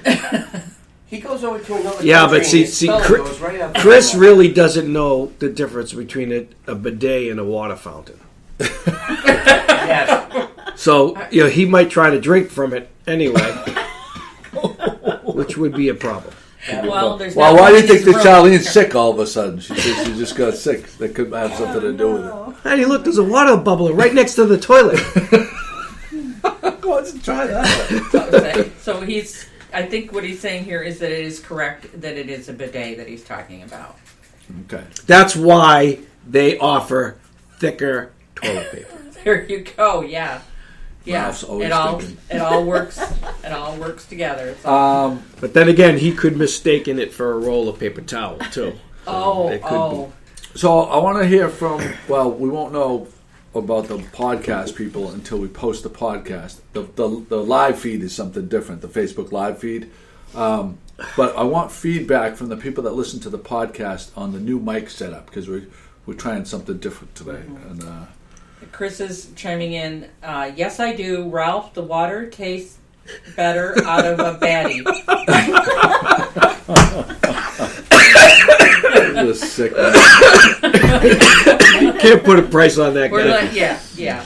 He goes over to another Yeah, country but and see, his spelling Chris- goes right up. Chris really doesn't know the difference between a bidet and a water fountain. Yes. So, he might try to drink from it anyway, which would be a problem. Well, there's Well, not why do you one in think this that room. Charlene's sick all of a sudden? She thinks she just got sick. That could have something to do with it. Hey, look, there's a water bubbler right next to the toilet. Go on, just try that. So I think what he's saying here is that it is correct that it is a bidet that he's talking about. Okay. That's why they offer thicker toilet paper. There you go. Yeah. Yeah. Ralph's always It all thinking. it all works. It all works together. It's all, But then again, he could mistaken it for a roll of paper towel, too. It could So I want to hear from. Well, we won't know about the podcast people until we post the podcast. The live feed is something different. The Facebook live feed. But I want feedback from the people that listen to the podcast on the new mic setup because we're trying something different today. And Chris is chiming in. Yes, I do, Ralph. The water tastes better out of a baddie. the sick. Can't put a price on that guy. Yeah.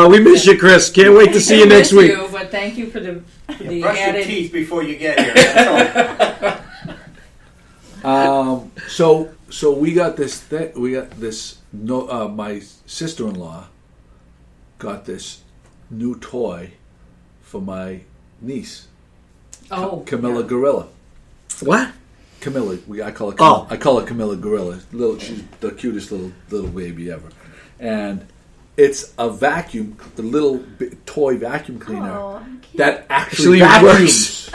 We miss you, Chris. Can't wait to see you next Miss week. you, but thank you for the The Brush your added- teeth before you get here. That's all. So we got this. We got this. No, my sister-in-law got this new toy for my niece, Camilla Gorilla. What? Camilla, I call her. Oh. I call her Camilla Gorilla. She's the cutest little baby ever, and it's a vacuum, the little toy vacuum cleaner Oh, cute. that actually Actually vacuums.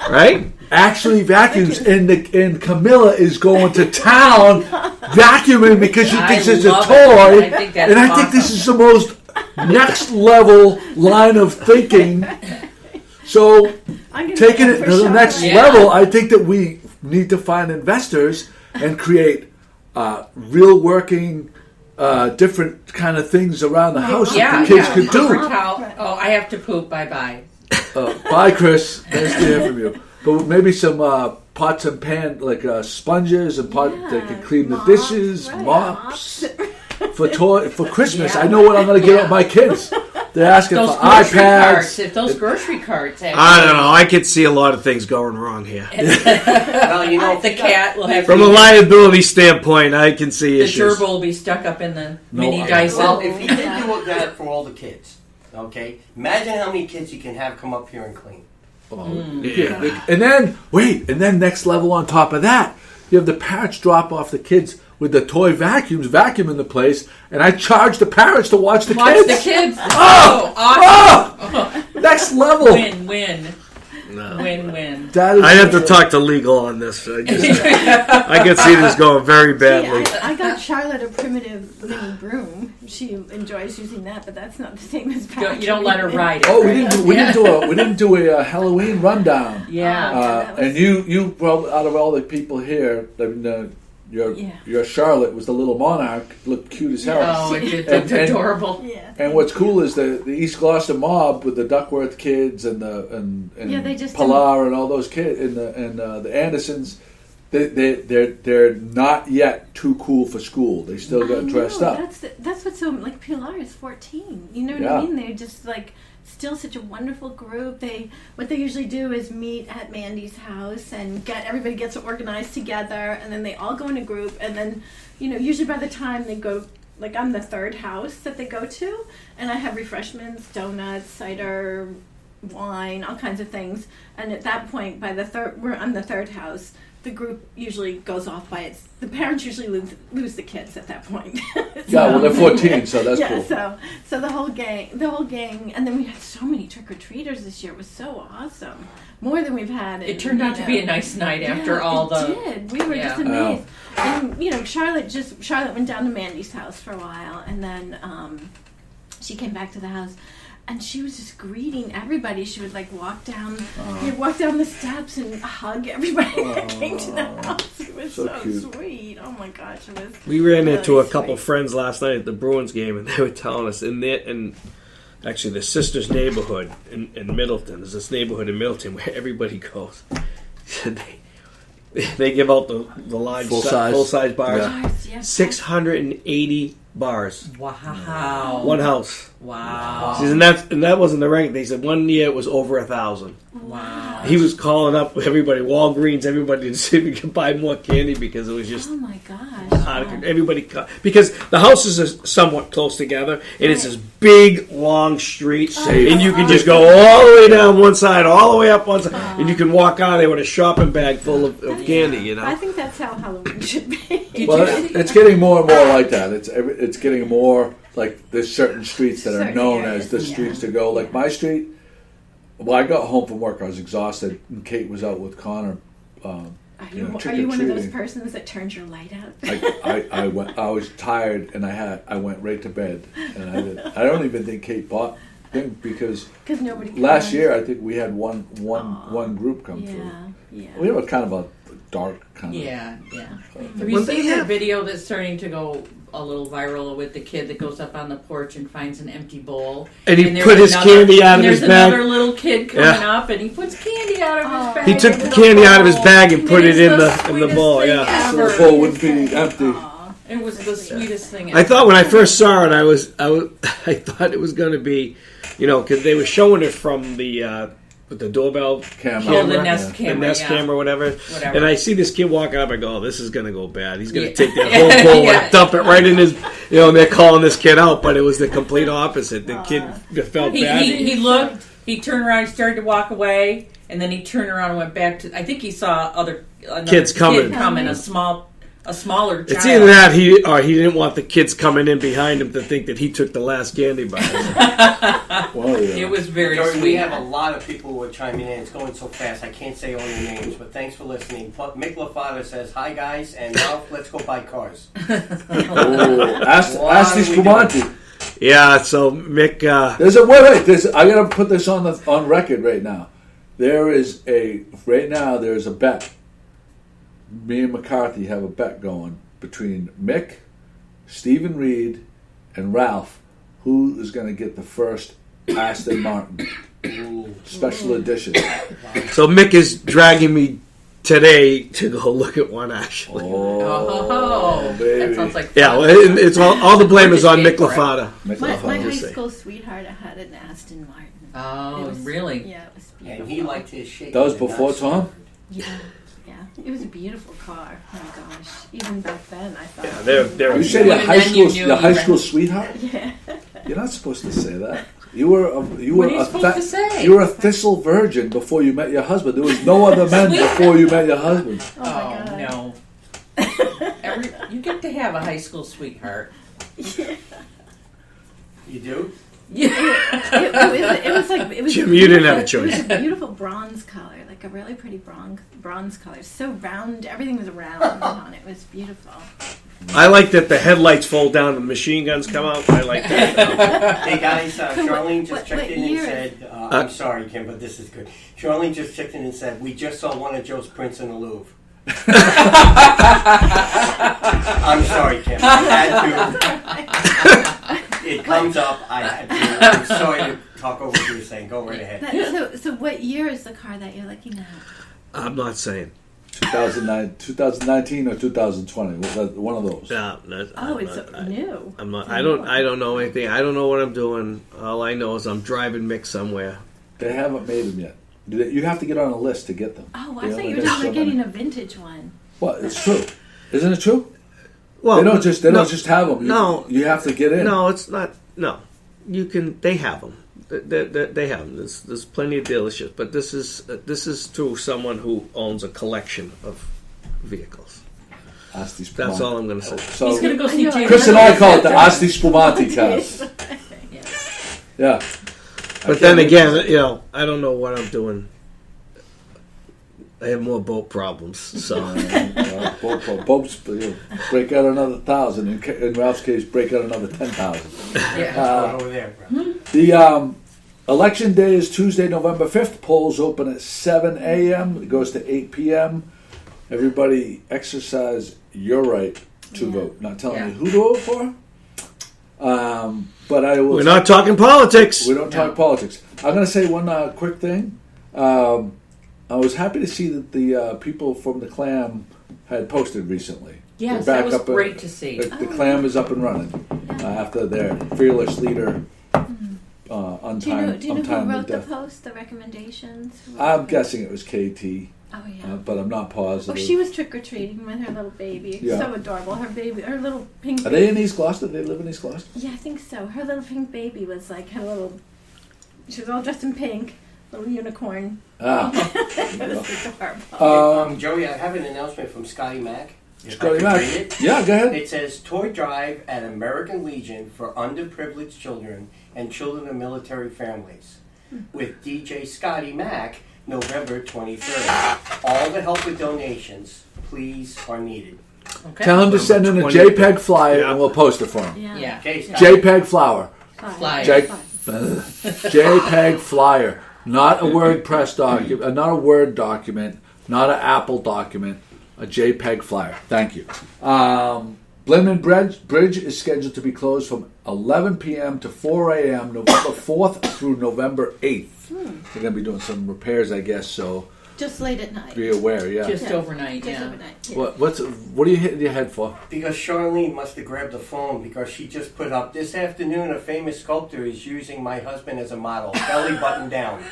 Right? Actually vacuums, and Camilla is going to town vacuuming because she thinks it's a love toy, it. I think that's and I think this is the most next level line of thinking. So I'm gonna taking do it that to for the sure. next Yeah. level, I think that we need to find investors and create real working, different kind of things around the house Yeah, that the kids yeah. could do. Paper towel. Oh, I have to poop. Bye. Bye, Chris. Nice to hear from you. But maybe some pots and pan, like sponges and pot. They could clean the dishes, right, mops for Christmas. Yeah. I know what I'm going to get my kids. They're asking Those for grocery carts. iPads. If those grocery carts. I don't know. I could see a lot of things going wrong here. Well, you know, The cat will have From a liability standpoint, I can see the issues. gerbil will be stuck up in the No, mini I- Dyson. well, if he did do that for all the kids, okay, imagine how many kids you can have come up here and clean. Yeah. And then next level on top of that, you have the parents drop off the kids with the toy vacuums, vacuuming the place, and I charge the parents to watch the Watch kids. the kids. Oh! Awesome. Next level. Win. No. Win. That is I'd have to talk to legal on this. I can see this going very badly. See, I got Charlotte a primitive mini broom. She enjoys using that, but that's not the same as You don't let her ride it. Oh, we right? didn't do a Halloween rundown. Yeah. that was- And you probably out of all the people here, I mean, your Charlotte was the little monarch, looked cute as hell. Oh, it looked adorable. Yeah. And what's cool is the East Gloucester mob with the Duckworth kids and Yeah, they just Pilar and all those kids and the Andersons. They're not yet too cool for school. They still got dressed up. That's what's so like. Pilar is 14. You know what Yeah. I mean? They're just like still such a wonderful group. What they usually do is meet at Mandy's house and everybody gets organized together, and then they all go in a group, and then usually by the time they go. Like, I'm the third house that they go to, and I have refreshments, donuts, cider, wine, all kinds of things. And at that point, I'm the third house, the group usually goes off by its. The parents usually lose the kids at that point. Yeah, well, they're 14, so that's cool. So the whole gang, and then we had so many trick-or-treaters this year. It was so awesome. More than we've had. It turned out to be a nice night after all the. It did. We were just amazed. And Charlotte went down to Mandy's house for a while, and then she came back to the house, and she was just greeting everybody. She would like walk down the steps and hug everybody that came to the house. It was so cute. sweet. Oh my gosh, it was. We ran into a really couple sweet. friends last night at the Bruins game, and they were telling us in actually the sister's neighborhood in Middleton. There's this neighborhood in Middleton where everybody goes. They give out the large Full full size. size bars. Yeah. Yes. 680 bars. Wow. One house. Wow. And that wasn't the rank. They said one year it was over 1,000. Wow. He was calling up everybody, Walgreens, everybody to see if he could buy more candy because it was just Oh my gosh. everybody because the houses are somewhat close together and it's this big long street and you can just go all the way down one side, all the way up one side, and you can walk out there with a shopping bag full of candy. I think that's how Halloween should be. Well, it's getting more and more like that. It's getting more like there's certain streets that are Certain known areas, as the streets to go. Like my street. Well, I got home from work. I was exhausted, and Kate was out with Connor. Are you one of those persons that turns your light out? I was tired, and I went right to bed, and I don't even think Kate bought things because nobody. last year I think we had one group come through. Yeah. We have a kind of a dark kind of. Yeah. Have you seen that video that's starting to go a little viral with the kid that goes up on the porch and finds an empty bowl? And he there's put his candy out of his There's bag. another little kid coming up, and he puts candy out of his bag. He took in the candy out of his bag and put it It is in the sweetest bowl. thing Yeah. So ever. the bowl wouldn't be empty. It was the sweetest thing ever. I thought when I first saw it, I thought it was going to be, because they were showing it from the with the doorbell Camera. Oh, the Nest camera. the Nest yeah. camera, whatever. Whatever. And I see this kid walking up. I go, "Oh, this is gonna go bad. He's gonna Yeah. take that whole bowl Yeah. and dump it right in his." And they're calling this kid out, but it was the complete opposite. The kid felt bad. He looked. He turned around. He started to walk away, and then he turned around and went back to. I think he saw another Kids coming. A smaller child. It's either that he didn't want the kids coming in behind him to think that he took the last candy bar. Well, yeah. It was very Jordan, sweet. we have a lot of people who are chiming in. It's going so fast, I can't say all your names, but thanks for listening. Mick LaFada says, "Hi guys, and now let's go buy cars." Oh, ask Why these are we Spumanti. Yeah, so Mick. There's a wait. I gotta put this on record right now. There's a bet. Me and McCarthy have a bet going between Mick, Stephen Reed, and Ralph. Who is going to get the first Aston Martin special edition? So Mick is dragging me today to go look at one. Actually, Oh, baby. that sounds like fun. yeah, well, it's all the blame is on Mick LaFada. Mick My LaFada. high say. school sweetheart had an Aston Martin. Oh, It was- really? Yeah, it was beautiful. And he liked his shape. That was before Tom? Yeah, it was a beautiful car. Oh my gosh, even back then I thought. Yeah, they're You said your Even high then school, you knew your you high were- school sweetheart. Yeah. You're not supposed to say that. You were a What are you supposed to say? You were a thistle virgin before you met your husband. There was no other men before you met your husband. Oh my god. no. You get to have a high school sweetheart. You do? It was like it was. Jim, you didn't have a It choice. was a beautiful bronze color, like a really pretty bronze color. So round, everything was round on it. It was beautiful. I like that the headlights fold down and the machine guns come out. I like that. Hey guys, Charlene just what checked in and year is- said, I'm sorry, Kim, but this is good. Charlene just checked in and said, "We just saw one of Joe's prints in the Louvre." I'm sorry, Kim. I had to. It comes up. I had to. I'm sorry to talk over what you were saying. Go right ahead. So what year is the car that you're looking at? I'm not saying. 2019 or 2020. One of those. No, Oh, it's new. I'm not. I don't know anything. I don't know what I'm doing. All I know is I'm driving Mick somewhere. They haven't made them yet. You have to get on a list to get them. Oh, They I thought only you were got talking so about getting many. a vintage one. Well, it's true. Isn't it true? Well, They don't just have them. No. You have to get in. No, it's not. No, you can. They have them. They have them. There's plenty of dealerships, but this is through someone who owns a collection of vehicles. Asti That's Spumante. all I'm going to say. So He's going to go see I know, Jay. Chris and I call it the Asti Spumante cast. Yeah. But then again, I don't know what I'm doing. I have more boat problems, so Boats break out another 1,000. In Ralph's case, break out another 10,000. Go over there, bro. The election day is Tuesday, November 5th. Polls open at 7 a.m. It goes to 8 p.m. Everybody exercise your right to vote. Not telling you who to vote for. But I will. we're not talking politics. We don't talk politics. I'm going to say one quick thing. I was happy to see that the people from the Clam had posted recently. Yes, They're that was back up great to see. The Clam is up and running after their fearless leader Do you know who untimely wrote the death. post, the recommendations? I'm guessing it was KT, Oh, yeah. but I'm not positive. Oh, she was trick-or-treating with her little baby. Yeah. So adorable. Her baby, her little pink Are baby. they in East Gloucester? They live in East Gloucester? Yeah, I think so. Her little pink baby was like her little... She was all dressed in pink. Little unicorn. Ah. It was adorable. Joey, I have an announcement from Scotty Mac. If I Scotty could Mac. read it. Yeah, go ahead. It says, toy drive at American Legion for underprivileged children and children of military families with DJ Scotty Mac, November 23rd. All the help with donations, please, are needed. Okay. Tell him to send in a 20. JPEG flyer Yeah. and we'll post it for him. Yeah. Okay, Scotty. JPEG flower. Flyer. JPEG flyer. Not a WordPress document, not a Word document, not an Apple document, a JPEG flyer. Thank you. Blenheim Bridge is scheduled to be closed from 11 p.m. to 4 a.m. November 4th through November 8th. They're going to be doing some repairs, I guess, so Just late at night. be aware, yeah. Just overnight, Just yeah. overnight. Yeah. What are you hitting your head for? Because Charlene must have grabbed the phone because she just put up, this afternoon a famous sculptor is using my husband as a model, belly button down.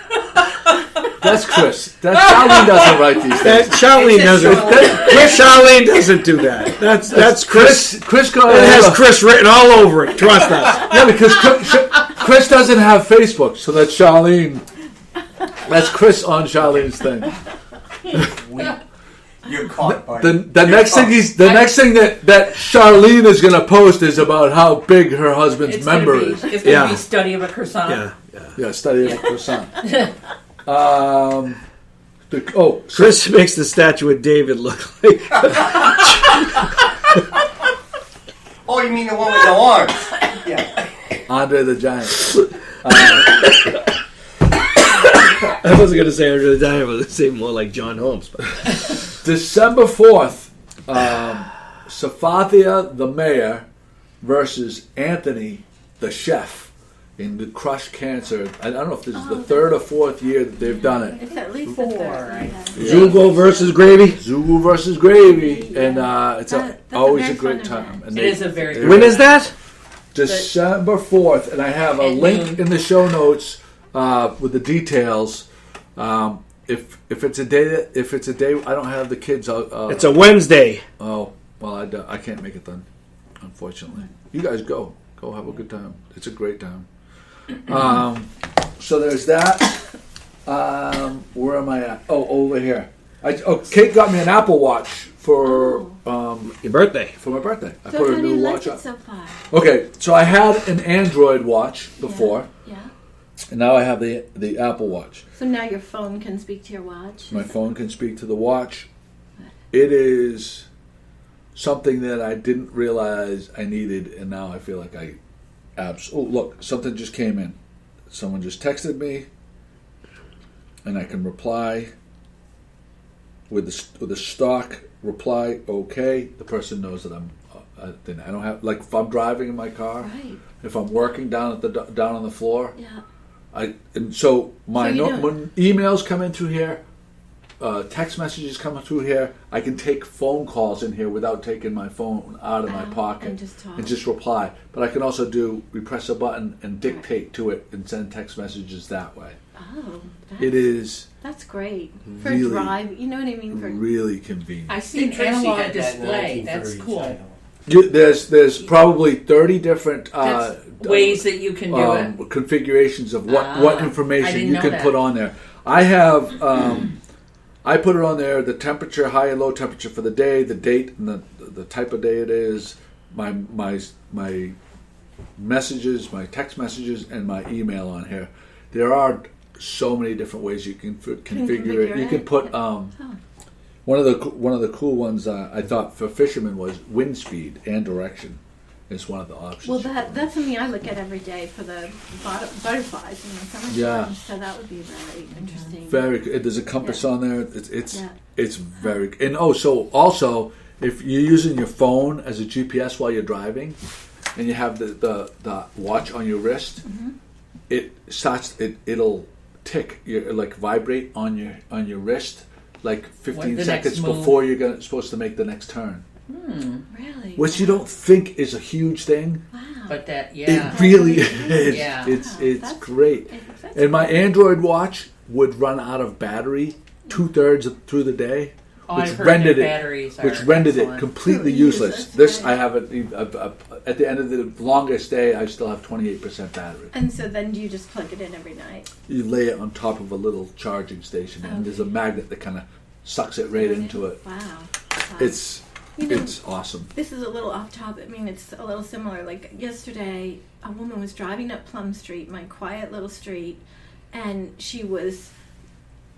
That's Chris. Charlene doesn't write these things. Charlene doesn't. Charlene doesn't do that. That's Chris. Chris It has Chris written all over it. Trust us. Yeah, because Chris doesn't have Facebook, so that's Charlene. That's Chris on Charlene's thing. You're caught, buddy. The next thing that Charlene is going to post is about how big her husband's member is. It's going to be study of a croissant. Yeah, study of a croissant. Chris makes the statue of David look like. Oh, you mean the one with no arms? Yeah. Andre the Giant. I wasn't going to say Andre the Giant. I was going to say more like John Holmes. But. December 4th, Safathia the mayor versus Anthony the chef in the Crush Cancer. I don't know if this is the third or fourth year that they've done it. It's at least the third. Zugo versus Gravy. Zugu versus Gravy, and it's always a great fun time. event. And It is a very good When is that? December 4th, and I have a At link noon. in the show notes with the details. If it's a day I don't have the kids. It's a Wednesday. Oh well, I can't make it then, unfortunately. You guys go have a good time. It's a great time. So there's that. Where am I at? Oh, over here. Kate got me an Apple Watch for Your birthday. for my birthday. I So put how a do you new like watch it on. so far? Okay, so I had an Android watch before, Yeah. and now I have the Apple Watch. So now your phone can speak to your watch? My phone can speak to the watch. It is something that I didn't realize I needed, and now I feel like I look, something just came in. Someone just texted me, and I can reply with the stock reply. Okay, the person knows that I don't have, like, if I'm driving in my car, Right. if I'm working down on the floor. Yeah. When emails come in through here, text messages come through here, I can take phone calls in here without taking my phone out of my pocket and just talk. and just reply. But I can also we press a button and dictate to it and send text messages that way. Oh, That's great. For really, a drive, you know what I mean? For really convenient. I see an Tracy analog had that in the display. That's 1930s, I cool. know. There's probably 30 different Ways that you can do it. configurations of what I information didn't you know can that. put on there. I have I put it on there, the temperature, high and low temperature for the day, the date, and the type of day it is, my messages, my text messages, and my email on here. There are so many different ways you can configure it. You can put one of the cool ones I thought for fishermen was wind speed and direction. Is one of the options. Well, that's something I look at every day for the butterflies in the summertime. Yeah. So that would be very interesting. Very good. There's a compass on there. It's Yeah. very good. And also if you're using your phone as a GPS while you're driving, and you have the watch on your wrist, it'll tick, like vibrate on your wrist, like 15 the seconds next move. before you're supposed to make the next turn. Really? Which you don't think is a huge thing. Wow. But that, It really is. Yeah. It's That's- great. that's And my Android watch would run out of battery 2/3 through the day, Oh, which I've heard rendered their it batteries are which rendered it excellent. completely Useless, useless. This right. I have at the end of the longest day, I still have 28% battery. And so then do you just plug it in every night? You lay it on top of a little charging station, and there's a magnet that kind of sucks it right into it. Wow. It's You know, it's awesome. This is a little off topic. I mean, it's a little similar. Like yesterday, a woman was driving up Plum Street, my quiet little street, and she was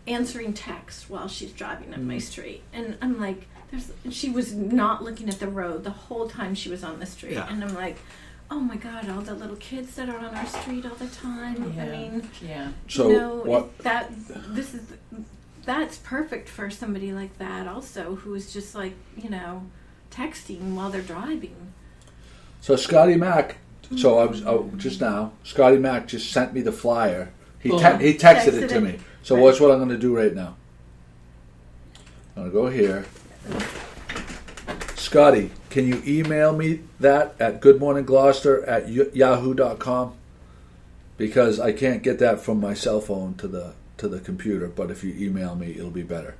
answering texts while she's driving up my street. And I'm like, she was not looking at the road the whole time she was on the street. Yeah. And I'm like, oh my God, all the little kids that are on our street all the time. I mean, So you know, what? That's perfect for somebody like that also, who is just like, texting while they're driving. So Scotty Mac. So I was just now. Scotty Mac just sent me the flyer. He texted it to me. So what's what I'm going to do right now? I'm going to go here. Scotty, can you email me that at goodmorninggloucester@yahoo.com? Because I can't get that from my cell phone to the to the computer, but if you email me, it'll be better.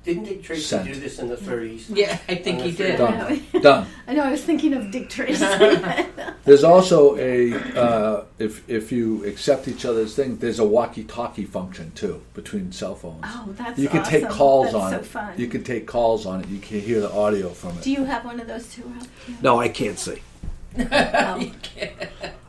Didn't Dick Tracy Sent. do this in the 30s? Yeah, I think he did. Done. Done. I know. I was thinking of Dick Tracy. There's also a if you accept each other's thing, there's a walkie-talkie function too between cell phones. Oh, that's You can awesome. take calls That's on so it. fun. You can take calls on it. You can hear the audio from it. Do you have one of those too, Ralph? Yeah. No, I can't see. Oh.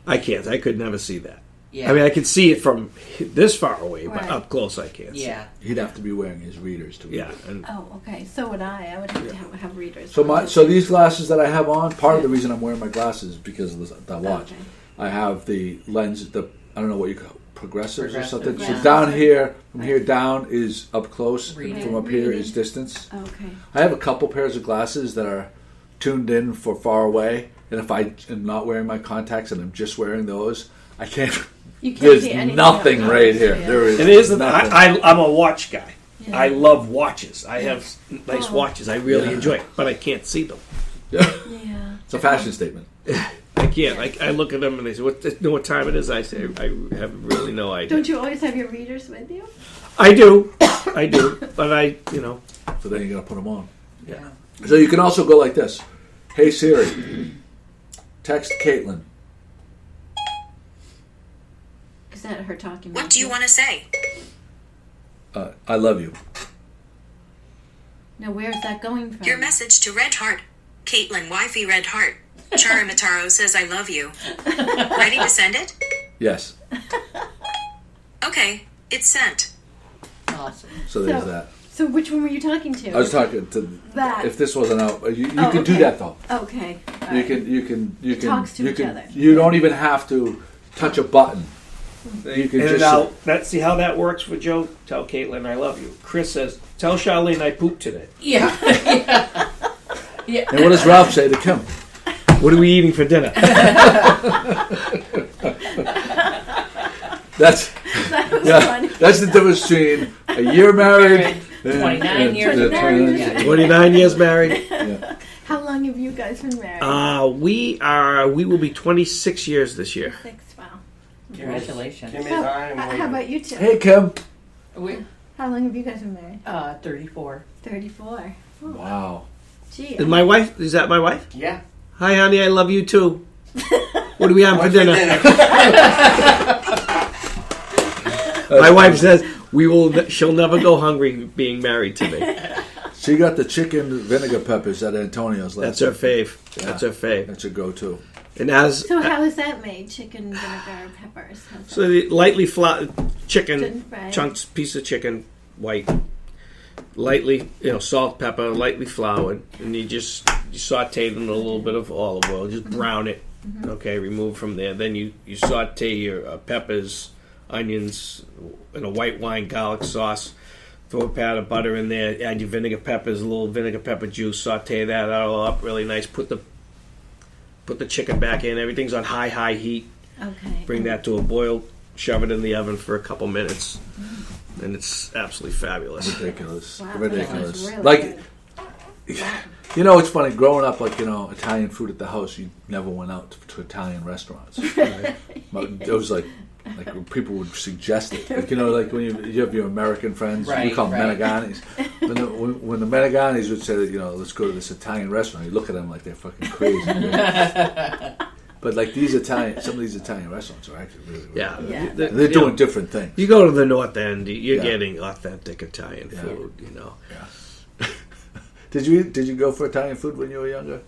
I can't. I could never see that. Yeah. I mean, I could see it from this far away, but Right. up close I can't see. Yeah. He'd have to be wearing his readers to read Yeah. it. And Oh, okay. So would I. I would have to have readers. So these glasses that I have on, part of the reason I'm wearing my glasses is because of the watch. Okay. I have the lens, I don't know what you call progressives or something. So Progressive. down here, from here down is up close, and Reading. from up here Reading. is distance. Okay. I have a couple pairs of glasses that are tuned in for far away, and if I am not wearing my contacts and I'm just wearing those, I can't. You can't There's see anything nothing else. right here. Yeah. There is. it is. nothing. I'm a watch guy. Yeah. I love watches. I have nice Oh. watches. I really Yeah. enjoy it, but I can't see them. Yeah. It's a fashion statement. I can't. I look at them and they say, what time it is?" I say, "I have really no idea." Don't you always have your readers with you? I do, but So then you got to put them on. yeah. So you can also go like this. Hey Siri, text Caitlin. Is that her talking? What do you want to say? I love you. Now, where's that going from? Your message to Red Heart. Caitlin, wifey Red Heart. Chara Mataro says I love you. Ready to send it? Yes. Okay, it's sent. Awesome. So there's that. So which one were you talking to? I was talking to That. If this wasn't out, you Oh, can do okay. that though. Okay. all You right. can It talks to you each can other. you don't even have to touch a button. You can And just now, see how that works for Joe? Tell Caitlin I love you. Chris says, "Tell Charlene I pooped today." Yeah. Yeah. and what does Ralph say to Kim? What are we eating for dinner? That's That was yeah, funny. that's the difference between a year married, Married, 29 years and 29 years. Yeah. 29 years married. Yeah. How long have you guys been married? We will be 26 years this year. 6. Wow. Congratulations. Kim is How, I am how waiting. about you two? Hey Kim. We, How long have you guys been married? 34. 34. Oh, Wow. gee. Is my wife? Is that my wife? Yeah. Hi, honey. I love you too. What do we have for dinner? My wife says she'll never go hungry being married to me. She got the chicken vinegar peppers at Antonio's last That's her night. fave. That's her fave. That's a go-to. And as So how is that made? Chicken, vinegar, peppers. How's so that? the lightly chicken Chicken, right. chunks, piece of chicken, white, lightly salt, pepper, lightly floured, and you saute it in a little bit of olive oil, just brown it. Okay, remove from there. Then you saute your peppers, onions, in a white wine garlic sauce. Throw a pat of butter in there. Add your vinegar peppers, a little vinegar pepper juice. Saute that all up really nice. Put the chicken back in. Everything's on high heat. Okay. Bring that to a boil. Shove it in the oven for a couple minutes, and it's absolutely fabulous. Ridiculous. Wow, Ridiculous. that sounds really Like, good. it's funny. Growing up, Italian food at the house, you never went out to Italian restaurants. Right? It was like people would suggest it. Like when you have your American friends, we Right, call them right. Meneganis. When the Meneganis would say, let's go to this Italian restaurant, you look at them like they're fucking crazy. But like some of these Italian restaurants are actually really, really Yeah, good. They're doing different things. You go to the North End, you're Yeah. getting authentic Italian Yeah. food. Yeah. Did you go for Italian food when you were younger?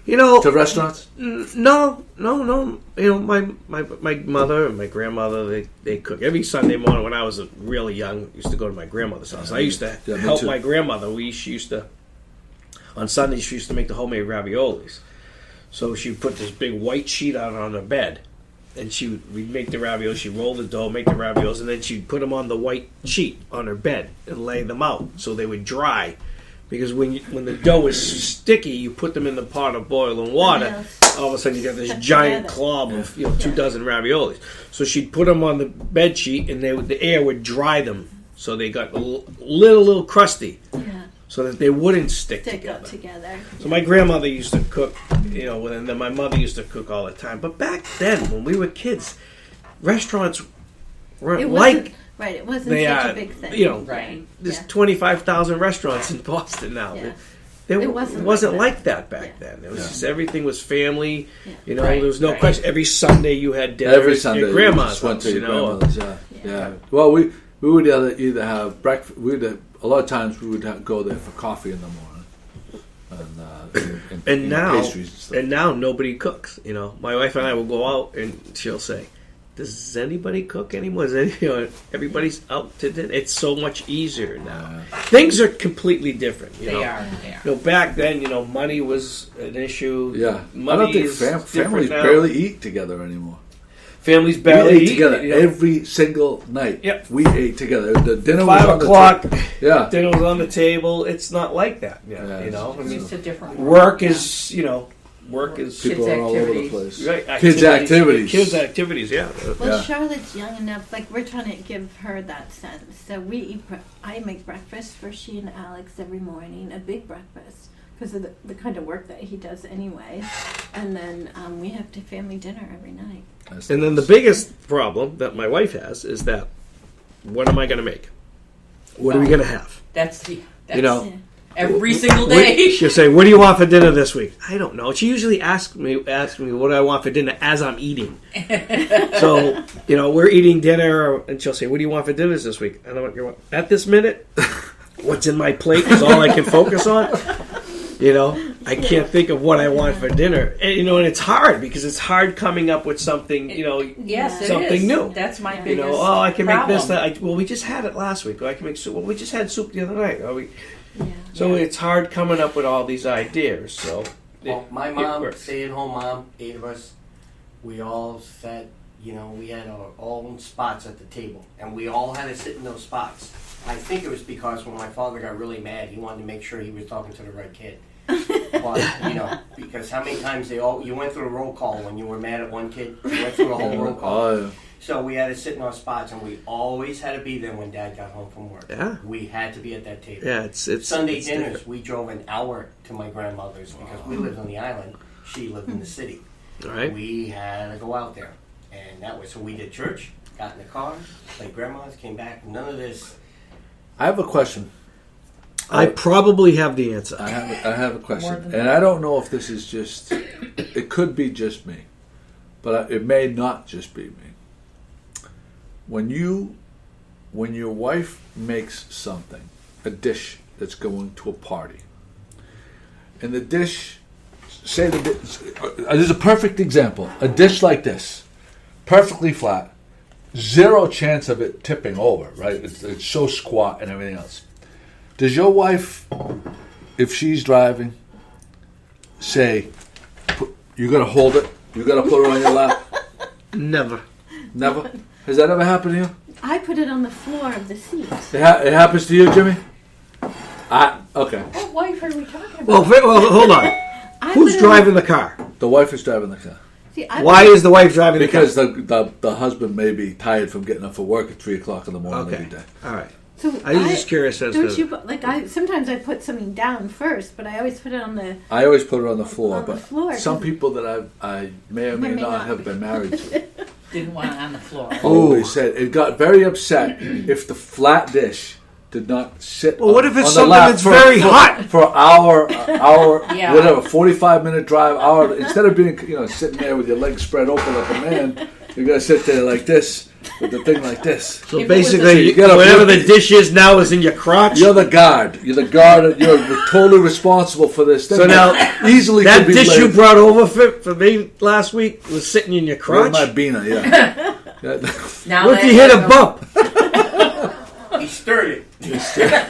To restaurants? No. My mother and my grandmother, they cook every Sunday morning. When I was really young, I used to go to my grandmother's house. I used to me help too. my grandmother. She used to on Sundays. She used to make the homemade raviolis. So she'd put this big white sheet out on her bed, and we'd make the raviolis. She'd roll the dough, make the raviolis, and then she'd put them on the white sheet on her bed and lay them out so they would dry. Because when the dough is sticky, you put them in the pot of boiling water. Yes. All of a sudden, you got this Stuck giant together. clob of 2 dozen raviolis. So she'd put them on the bed sheet, and the air would dry them, so they got a little crusty, Yeah. so that they wouldn't stick Stick up together. together. So my grandmother used to cook, and then my mother used to cook all the time. But back then, when we were kids, restaurants weren't It like wasn't Right, it wasn't They such are, a big thing. you know, Right. there's Yeah. 25,000 restaurants in Boston now. Yeah. It It wasn't, wasn't like that back Yeah. then. It was just everything was family. Yeah. You know, Right, there was no right. question. Every Sunday you had dinner Every at Sunday, your grandma's just went house, to you your know. grandmother's. Yeah. Well, we would either have breakfast. A lot of times we would go there for coffee in the morning, and now, pastries and stuff. And now nobody cooks. You know, my wife and I will go out, and she'll say, "Does anybody cook anymore? Everybody's out to dinner. It's so much easier now. Things are completely different. You know? They are. You know, back then, money was an issue. Yeah, Money I don't think is different families now. barely eat together anymore. Families We barely ate eat together you know. every single night. Yep. We ate together. The dinner 5 was on o'clock. the table. Yeah. Dinner was on the table. It's not like that. Yeah, you know. I It's mean, just a different work is work is People Kids' are all over the activities. place. right, Kids' activities. Kids' activities. Yeah. Well, Yeah. Charlotte's young enough. Like we're trying to give her that sense. So we eat. I make breakfast for she and Alex every morning. A big breakfast because of the kind of work that he does anyway. And then we have family dinner every night. And then the biggest problem that my wife has is that what am I going to make? What are we going to have? That's You know, Yeah. every single day. She'll say, "What do you want for dinner this week?" I don't know. She usually asks me what I want for dinner as I'm eating. So we're eating dinner, and she'll say, "What do you want for dinner this week?" I don't know. At this minute, what's in my plate is all I can focus on. I can't think of what I want for dinner, and it's hard because it's hard coming up with something. Yes, it something is. new. That's my biggest I can problem. make this. Well, we just had it last week. Or I can make soup. Well, we just had soup the other night. Yeah. So it's hard coming up with all these ideas. So Well, my it mom, works. stay-at-home mom, 8 of us, we all sat, we had our own spots at the table, and we all had to sit in those spots. I think it was because when my father got really mad, he wanted to make sure he was talking to the right kid. But, because how many times you went through a roll call when you were mad at one kid? You went through the whole roll call. Oh, yeah. So we had to sit in our spots, and we always had to be there when Dad got home from work. Yeah. We had to be at that table. Yeah, it's Sunday it's dinners, different. we drove an hour to my grandmother's because we lived on the island. She lived in the city. All right. We had to go out there. And that was, so we did church, got in the car, played grandma's, came back. None of this. I have a question. I probably have the answer. I have a question, More than and I don't know if this is just. It could be just me, but it may not just be me. When your wife makes something, a dish that's going to a party, and the dish, this is a perfect example. A dish like this, perfectly flat, zero chance of it tipping over. Right? It's so squat and everything else. Does your wife, if she's driving, say, you got to hold it, you got to put it on your lap? Never. Never? Has that ever happened to you? I put it on the floor of the seat. It happens to you, Jimmy? Okay. What wife are we talking about? Well, hold on. I Who's put it driving the car? The wife is driving the car. See, I Why is the wife driving Because the car? the husband may be tired from getting up for work at 3 o'clock in the morning Okay. every day. All right. So I was just curious as don't to. you put, sometimes I put something down first, but I always put it on the. I always put it on the floor, On the but floor, some 'cause- people that I may or may not have been married to Didn't want it on the floor. always said it got very upset if the flat dish did not sit Well, what if it's on the something lap that's very hot? for an hour, Yeah. whatever, 45-minute drive, hour. Instead of being, sitting there with your legs spread open like a man, you gotta sit there like this with the thing like this. So If it was basically, a- you gotta whatever put- the dish is now is in your crotch. You're the guard. You're the guard. You're totally responsible for this thing. So now, easily that could be dish you laid- brought over for me last week was sitting in your With crotch. my beaner, yeah. Now What if that you hit a has bump? He stirred it.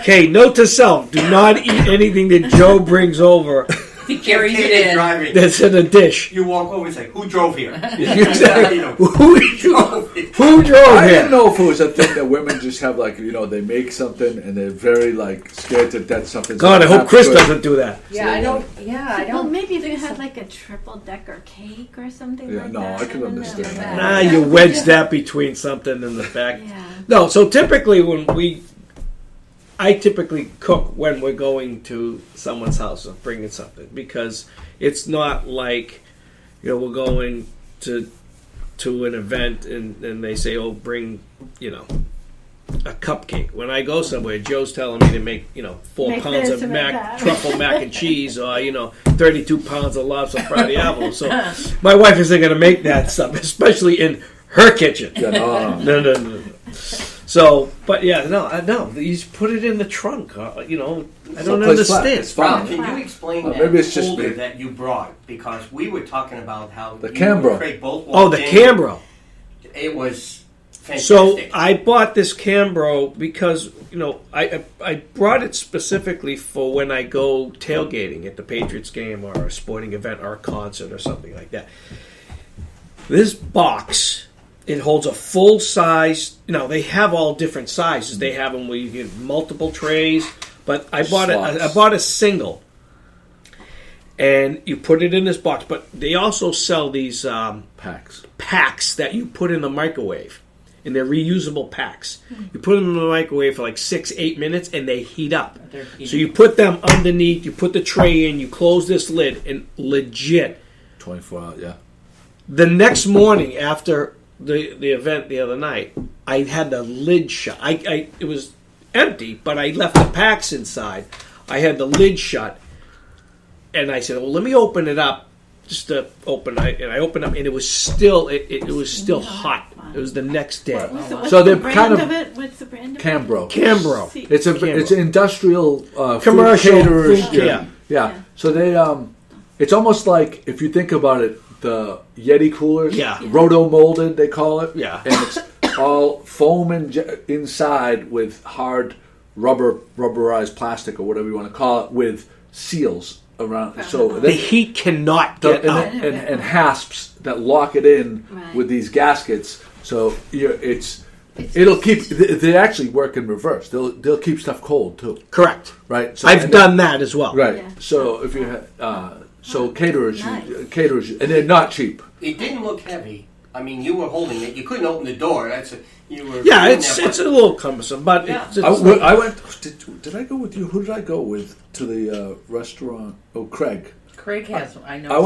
Okay, note to self: do not eat anything that Joe brings over he carries Kid it is in. driving. that's in a dish. You walk over and say, "Who drove here?" Exactly. You know, Who drove it. drove I didn't here? know if it was a thing that women just have, like, they make something and they're very, like, scared to death something's God, I gonna hope Chris happen. doesn't do that. Yeah, I don't. Yeah, I Well, don't. maybe if you think had so. like a triple decker cake or something Yeah, like no, that. I can don't know understand about that. Nah, you wedge that between something in the back. Yeah. No, so typically I typically cook when we're going to someone's house or bringing something because it's not like, we're going to an event and they say, oh, bring, a cupcake. When I go somewhere, Joe's telling me to make 4 Make pounds this of and make that. truffle mac and cheese, or 32 pounds of lobster fra diavolo. So my wife isn't going to make that stuff, especially in her kitchen. No. So, but yeah, no. You just put it in the trunk. I don't understand. It's fine. Rob, can you explain that maybe it's just folder me. that you brought? Because we were talking about how The you Cambro. and Craig both Oh, walked the in. Cambro. It was fantastic. So I bought this Cambro because I brought it specifically for when I go tailgating at the Patriots game or a sporting event or a concert or something like that. This box, it holds a full size. They have all different sizes. They have them where you get multiple trays, but I bought a single, and you put it in this box. But they also sell these packs that you put in the microwave, and they're reusable packs. You put them in the microwave for like 6-8 minutes, and they heat up. So you put them underneath. You put the tray in. You close this lid, and legit 24 hours. Yeah. The next morning after the event the other night, I had the lid shut. It was empty, but I left the packs inside. I had the lid shut, and I said, "Well, let me open it up." Just to open, and I opened up, and it was still it was still hot. It was the next day. What's So the they're brand kind of of it? What's the brand of Cambro. Cambro. See. It's industrial Commercial food caterers. food, yeah. Yeah. So they it's almost like, if you think about it, the Yeti coolers. Yeah. Roto molded, they call it. Yeah. And it's all foam inside with hard rubberized plastic, or whatever you want to call it, with seals around. So The heat cannot get out. and hasps that lock it in Right. with these gaskets. So it'll keep. They actually work in reverse. They'll keep stuff cold too. Correct. Right. So, I've done that as well. Right. Yeah. So if you caterers, Nice. caterers, and they're not cheap. It didn't look heavy. I mean, you were holding it. You couldn't open the door. You were. Yeah, doing it's that, a little cumbersome, but Yeah. it's I went. Did I go with you? Who did I go with to the restaurant? Oh, Craig. Craig has. I know. I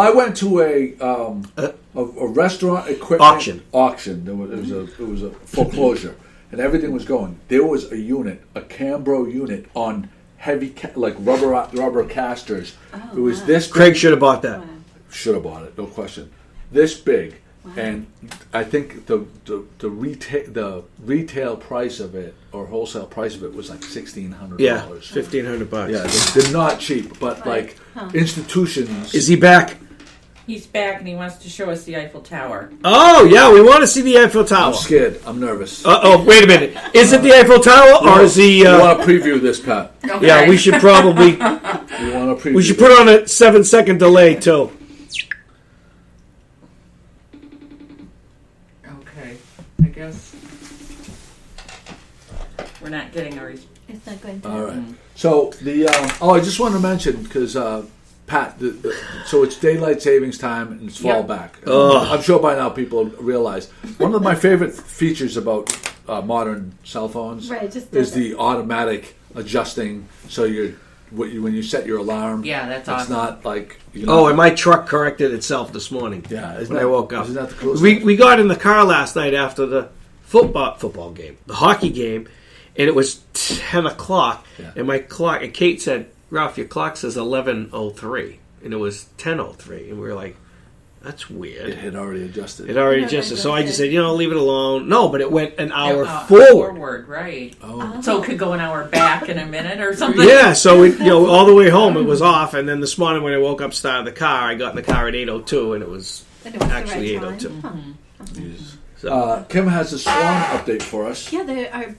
went to a restaurant equipment auction. It was a foreclosure, and everything was going. There was a Cambro unit on heavy rubber casters. It was this big. Craig should have bought that. Should have bought it, no question. This big, and I think the retail price of it, or wholesale price of it, was like $1,600. Yeah, $1,500. Yeah, they're not cheap, but like institutions. Is he back? He's back and he wants to show us the Eiffel Tower. Oh yeah, we want to see the Eiffel Tower. I'm scared. I'm nervous. Oh, wait a minute. Is it the Eiffel Tower, or is he? You want to preview this, Pat? Okay. Yeah, we should probably. You want to preview? We should put on a 7-second delay too. Okay, I guess we're not getting our. It's not going to. All right. So I just wanted to mention, because Pat, so it's daylight savings time and it's fall back. I'm sure by now people realize one of my favorite features about modern cell phones is the automatic adjusting. So when you set your alarm, that's it's awesome. not like And my truck corrected itself this morning. Yeah, when I woke up. Isn't that the coolest We got in the car last night after the football game, the hockey game, and it was 10 o'clock. Yeah. And my clock, and Kate said, "Ralph, your clock says 11:03," and it was 10:03, and we were like, "That's weird." It had already adjusted. It already adjusted. So I just said, leave it alone. No, but it went an hour forward. forward. Right. Oh. So it could go an hour back in a minute or something. Yeah, so all the way home it was off, and then this morning when I woke up, started the car, I got in the car at 8:02, and it was actually 8:02. So. Kim has a swan update for us. Yeah,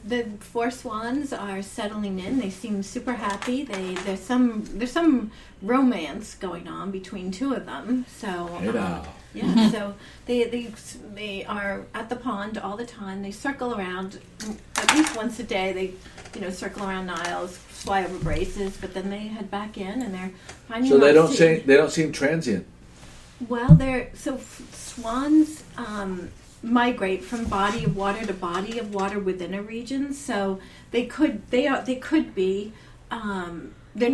the 4 swans are settling in. They seem super happy. There's some romance going on between 2 of them. So yeah, so they are at the pond all the time. They circle around at least once a day. They circle around Niles, fly over braces, but then they head back in and they're finding. So they don't seem transient. Well, swans migrate from body of water to body of water within a region, so they could be they're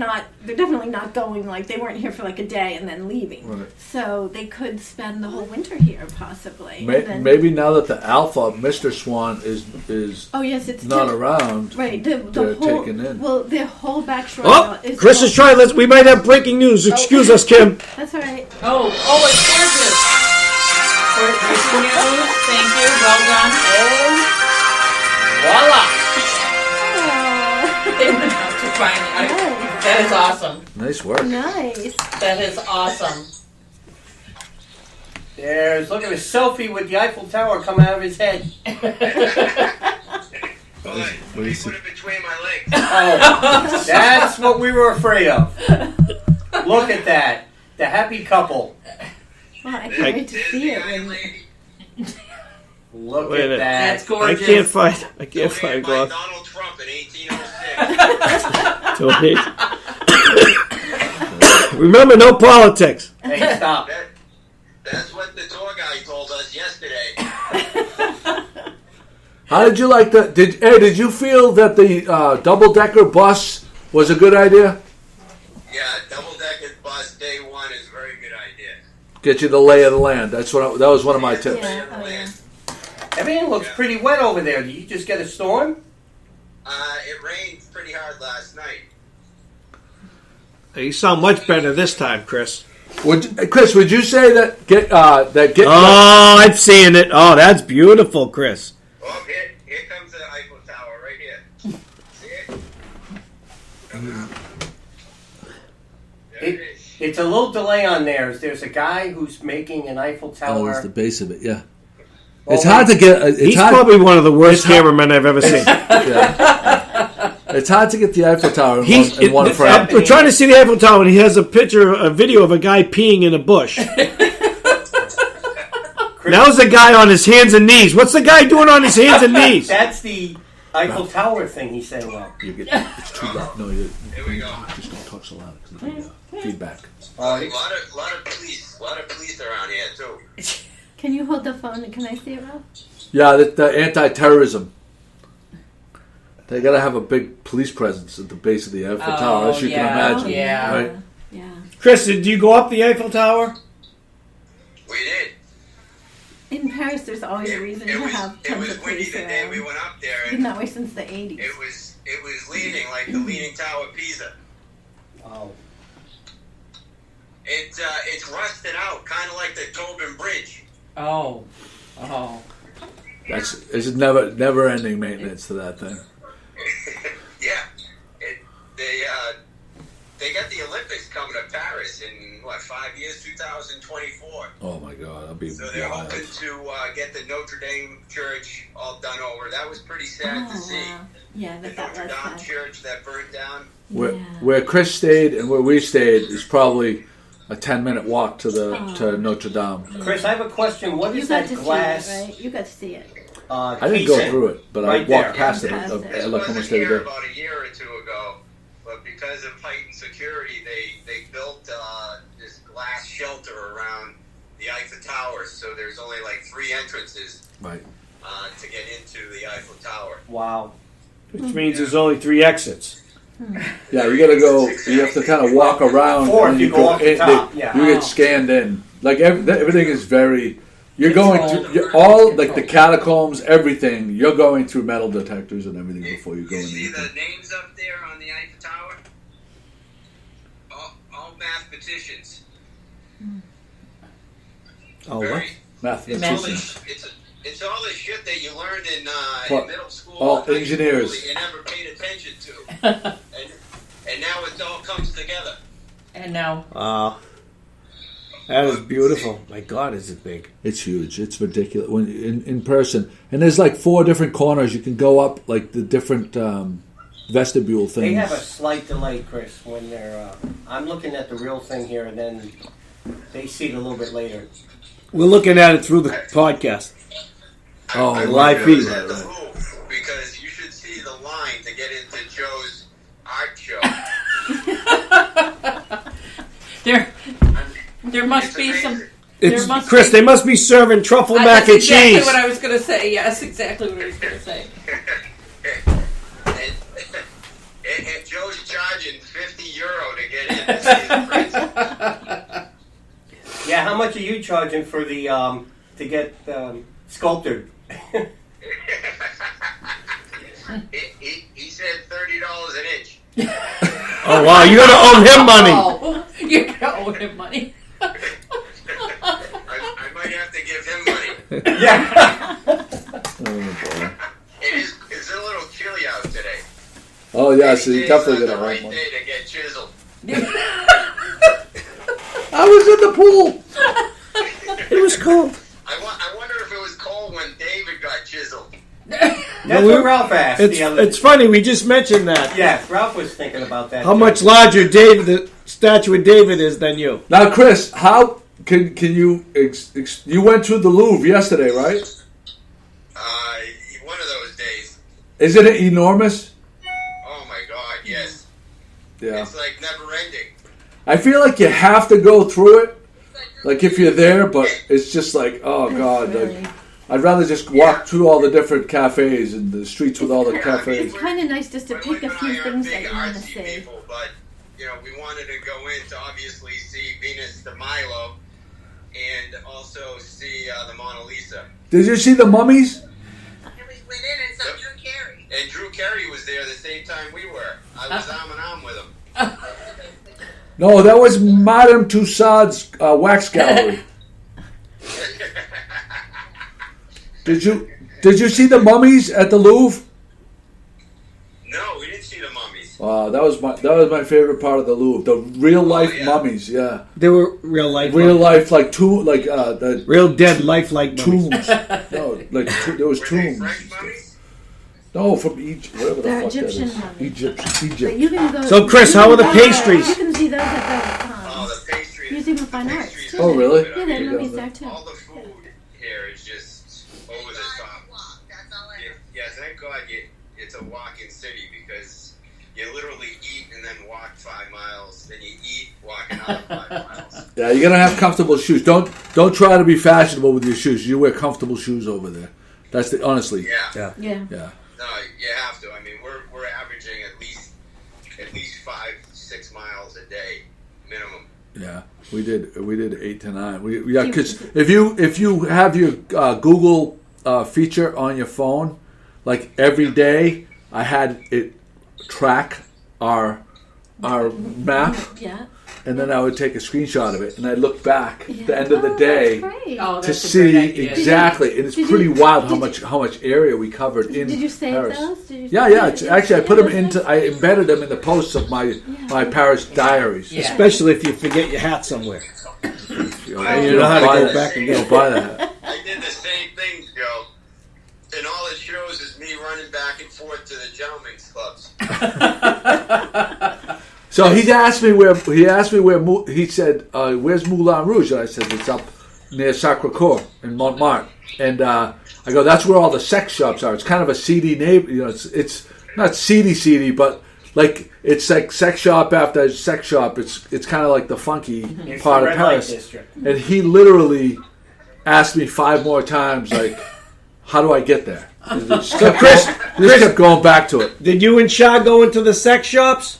definitely not going, like, they weren't here for like a day and then leaving. Right. So they could spend the whole winter here, possibly. And then- Maybe now that the alpha, Mr. Swan, is oh yes, it's not around. Right, the they're whole taken in. well, the whole back shore Oh, is Chris is trying. We might have breaking news. Excuse us, Kim. That's all right. Oh, it's gorgeous. Breaking news. Thank you. Well done. And voila. They went out to find that is awesome. Nice work. Nice. That is awesome. There's, look at a selfie with the Eiffel Tower coming out of his head. Let me put it between my legs. Oh, that's what we were afraid of. Look at that. The happy couple. Well, I can't wait to see it. Look Wait a at minute. that. That's gorgeous. I can't find Donated by Gloss. Donald Trump in 1806. Remember, no politics. Hey, stop. That's what the tour guy told us yesterday. How did you like the? Did you feel that the double-decker bus was a good idea? Yeah, double-decker bus day one is a very good idea. Get you the lay of the land. That was one of my tips. Yeah, oh, yeah. Everything looks pretty wet over there. Did you just get a storm? It rained pretty hard last night. You sound much better this time, Chris. Chris, would you say that Oh, I'm seeing it. Oh, that's beautiful, Chris. Oh, here comes the Eiffel Tower right here. See it? It's a little delay on theirs. There's a guy who's making an Eiffel Tower. it's the base of it. Yeah. Well, It's hard to get. He's probably one of the worst cameramen I've ever seen. Yeah. It's hard to get the Eiffel Tower in one frame. I'm trying to see the Eiffel Tower, and he has a video of a guy peeing in a bush. Now's the guy on his hands and knees. What's the guy doing on his hands and knees? That's the Eiffel Tower thing he's saying about. It's too loud. No, Here we go. just don't talk so loud because of the feedback. A lot of police around here too. Can you hold the phone and can I see it, Ralph? Yeah, the anti-terrorism. They got to have a big police presence at the base of the Eiffel Tower, as you can imagine. Yeah. Right? Yeah. Chris, did you go up the Eiffel Tower? We did. In Paris, there's always a reason to have It tons was of windy police the day we around. went up there, Been and that way since the 80s. it was leaning like the Leaning Tower of Pisa. Oh. It's rusted out, kind of like the Tobin Bridge. Oh. It's never-ending maintenance to that thing. Yeah. They got the Olympics coming to Paris in 5 years, 2024. Oh my God, that'll be So they're wild. hoping to get the Notre Dame Church all done over. That was pretty sad to see. Wow. Yeah, The that Notre was Dame sad. Church that burned down. Where Chris stayed and where we stayed is probably a 10-minute walk to Notre Dame. Chris, I have a question. What You is got that to glass? see it, right? You got to see it. I didn't go casing? through it, but Right I walked there. past it. Past it. This Like wasn't almost here every day. about a year or two ago, but because of heightened security, they built this glass shelter around the Eiffel Tower. So there's only like 3 entrances Right. to get into the Eiffel Tower. Wow. Which means there's only 3 exits. Yeah, you gotta go. You have to kind of walk around. Or and if you go off the in, top, yeah. You get scanned in. Like everything is very. You're going through all like the catacombs, everything. You're going through metal detectors and everything before you go You in. see the names up there on the Eiffel Tower? All mathematicians. Oh, what? Very- Mathematicians. It's all the shit that you learned in middle school. all high school engineers. that you never paid attention to. and now it all comes together. And now. That is beautiful. My God, is it big? It's huge. It's ridiculous. When in person, and there's like 4 different corners. You can go up like the different vestibule things. They have a slight delay, Chris, when they're. I'm looking at the real thing here, and then they see it a little bit later. We're looking at it through the podcast. Oh, live feed. At the Louvre, because you should see the line to get into Joe's art show. There must be some. It's, must Chris, be- they must be serving truffle mac That's and exactly cheese. what I was going to say. Yes, exactly what I was going to say. and Joe's charging 50 Yeah, how much are you charging for the to get sculpted? He said $30 an inch. Oh wow, you're gonna owe him money. Oh, you're gonna owe him money. I might have to give him money. Yeah. It's a little chilly out today. Oh yeah, so you Today's definitely not gonna the owe right money. day to get chiseled. I was in the pool. It was cold. I wonder if it was cold when David got chiseled. That's what Ralph asked the other It's funny, we just mentioned that. Yeah, Ralph was thinking about that. How too. much larger the statue of David is than you. Now, Chris, how can you you went to the Louvre yesterday, right? One of those days. Isn't it enormous? Oh my God, yes. Yeah. It's like never ending. I feel like you have to go through it, like if you're there, but it's just like, oh God, like, I'd rather just walk through all the different cafes and the streets with all the cafes. It's kind of nice just to pick a few things that you want to see. People, but we wanted to go in to obviously see Venus de Milo and also see the Mona Lisa. Did you see the mummies? And we went in and saw Drew Carey. And Drew Carey was there the same time we were. I was arm in arm with him. No, that was Madame Tussauds wax gallery. Did you see the mummies at the Louvre? No, we didn't see the mummies. That was my favorite part of the Louvre. The real life mummies, yeah. They were real life. Like the real dead lifelike tombs. mummies. No, like there was Were tombs. they French mummies? No, from Egypt, whatever the They're fuck Egyptian that mummies. is. But Egypt. you can go. So, Chris, how are the pastries? You can see those at Oh, the pastries. the Museum of Fine the Arts. pastries too. Oh, really? Yeah, they have movies there too. All the food here is just over the top. That's all I know. Yeah, thank God it's a walk-in city because you literally eat and then walk 5 miles, then you eat, walk another 5 miles. Yeah, you're gonna have comfortable shoes. Don't try to be fashionable with your shoes. You wear comfortable shoes over there. That's honestly. Yeah. Yeah. Yeah. No, you have to. I mean, we're averaging at least 5-6 miles a day minimum. Yeah, we did 8 to 9. Because if you have your Google feature on your phone, like every day, I had it track our map, Yeah. and then I would take a screenshot of it, and I'd look back at the end of the day Oh, to that's a see great idea. exactly. And it's Did pretty you- wild how did much area we covered in Did you save Paris. those? Did you Yeah. It's, actually, I put them Yeah, I embedded them in the posts of my Paris diaries. Yeah. Especially if you forget your hat somewhere. You You know how to buy go that. back and You get don't buy that. I did the same thing, Joe. And all it shows is me running back and forth to the gentlemen's clubs. So he asked me where he said, "Where's Moulin Rouge?" And I said, "It's up near Sacré-Cœur in Montmartre." And I go, "That's where all the sex shops are." It's kind of a seedy neighbor. It's not seedy, but like it's like sex shop after sex shop. It's kind of like the funky It's part the of red light Paris. district. And he literally asked me 5 more times, like, "How do I get there?" So Chris kept going back to it. Did you and Shah go into the sex shops?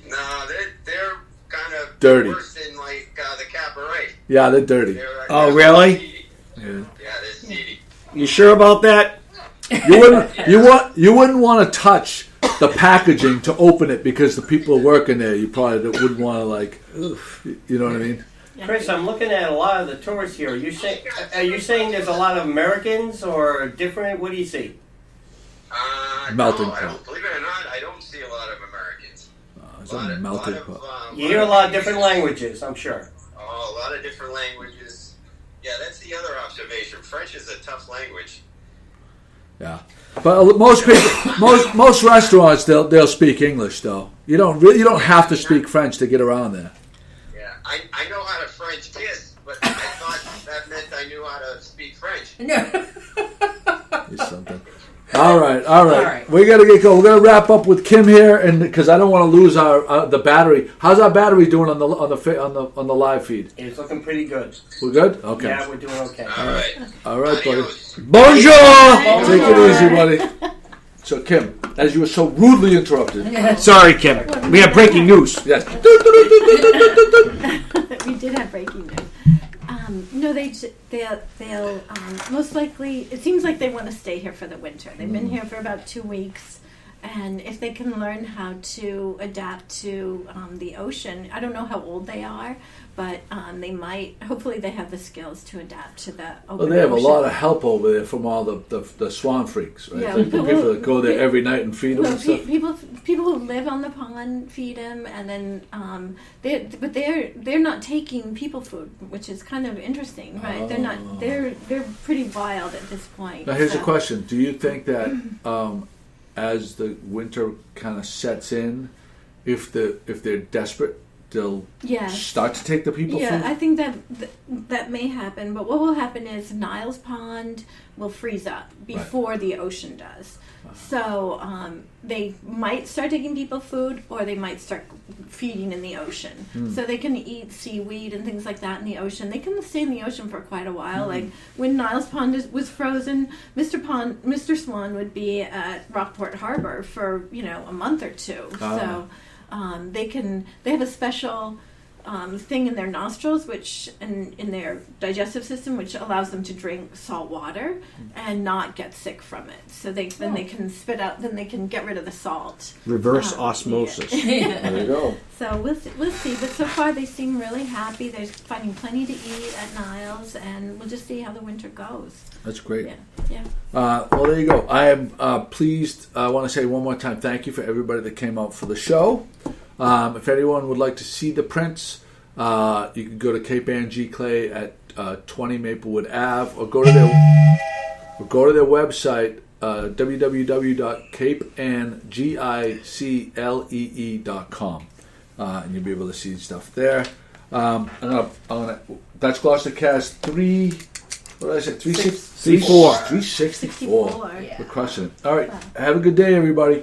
No, they're kind of Dirty. worse than like the cabaret. Yeah, they're dirty. They're, Oh, really? seedy. Yeah. Yeah, they're seedy. You sure about that? You wouldn't want to touch the packaging to open it because the people working there, you probably wouldn't want to like, you know what I mean? Chris, I'm looking at a lot of the tourists here. Are you saying there's a lot of Americans or different? What do you see? Melting no, I pot. don't, believe it or not, I don't see a lot of Americans. It's a melting pot. You hear a lot of different languages, I'm sure. Oh, a lot of different languages. Yeah, that's the other observation. French is a tough language. Yeah, but most people, most restaurants, they'll speak English though. You don't have to speak French to get around there. Yeah, I know how to French kiss, but I thought that meant I knew how to speak French. It's something. All right. right. We gotta get going. We're gonna wrap up with Kim here, and because I don't want to lose our the battery. How's our battery doing on the live feed? It's looking pretty good. We're good. Okay. Yeah, we're doing okay. All right, buddy. Adios. Bonjour! Take it easy, buddy. So Kim, as you were so rudely interrupted. Sorry, Kim. We have breaking news. Yes. We did have breaking news. No, they'll most likely. It seems like they want to stay here for the winter. They've been here for about 2 weeks, and if they can learn how to adapt to the ocean, I don't know how old they are, but they might. Hopefully, they have the skills to adapt to the open Well, they have a ocean. lot of help over there from all the swan freaks, right? Yeah, Like the people that go there every night and feed them Well, and stuff. people who live on the pond feed them, and then they're not taking people food, which is kind of interesting, right? They're not. They're pretty wild at this point. Now, here's a so- question: do you think that as the winter kind of sets in, if they're desperate, they'll Yes. start to take the people Yeah, food? I think that may happen. But what will happen is Niles Pond will freeze up before the ocean does. So they might start taking people food, or they might start feeding in the ocean. So they can eat seaweed and things like that in the ocean. They can stay in the ocean for quite a while. Like when Niles Pond was frozen, Mr. Swan would be at Rockport Harbor for a month or two. So they have a special thing in their nostrils, which in their digestive system, which allows them to drink salt water and not get sick from it. So they can spit out, then they can get rid of the salt. Reverse osmosis. There you go. So we'll see. But so far they seem really happy. They're finding plenty to eat at Niles, and we'll just see how the winter goes. That's great. Yeah. Well, there you go. I am pleased. I want to say one more time, thank you for everybody that came out for the show. If anyone would like to see the prints, you can go to Cape Ann G. Clay at 20 Maplewood Ave, or go to their website, www.capeanngicle.com, and you'll be able to see stuff there. That's GloucesterCast 3. What did I say? 364. 364. Yeah. We're crushing it. All right. Have a good day, everybody.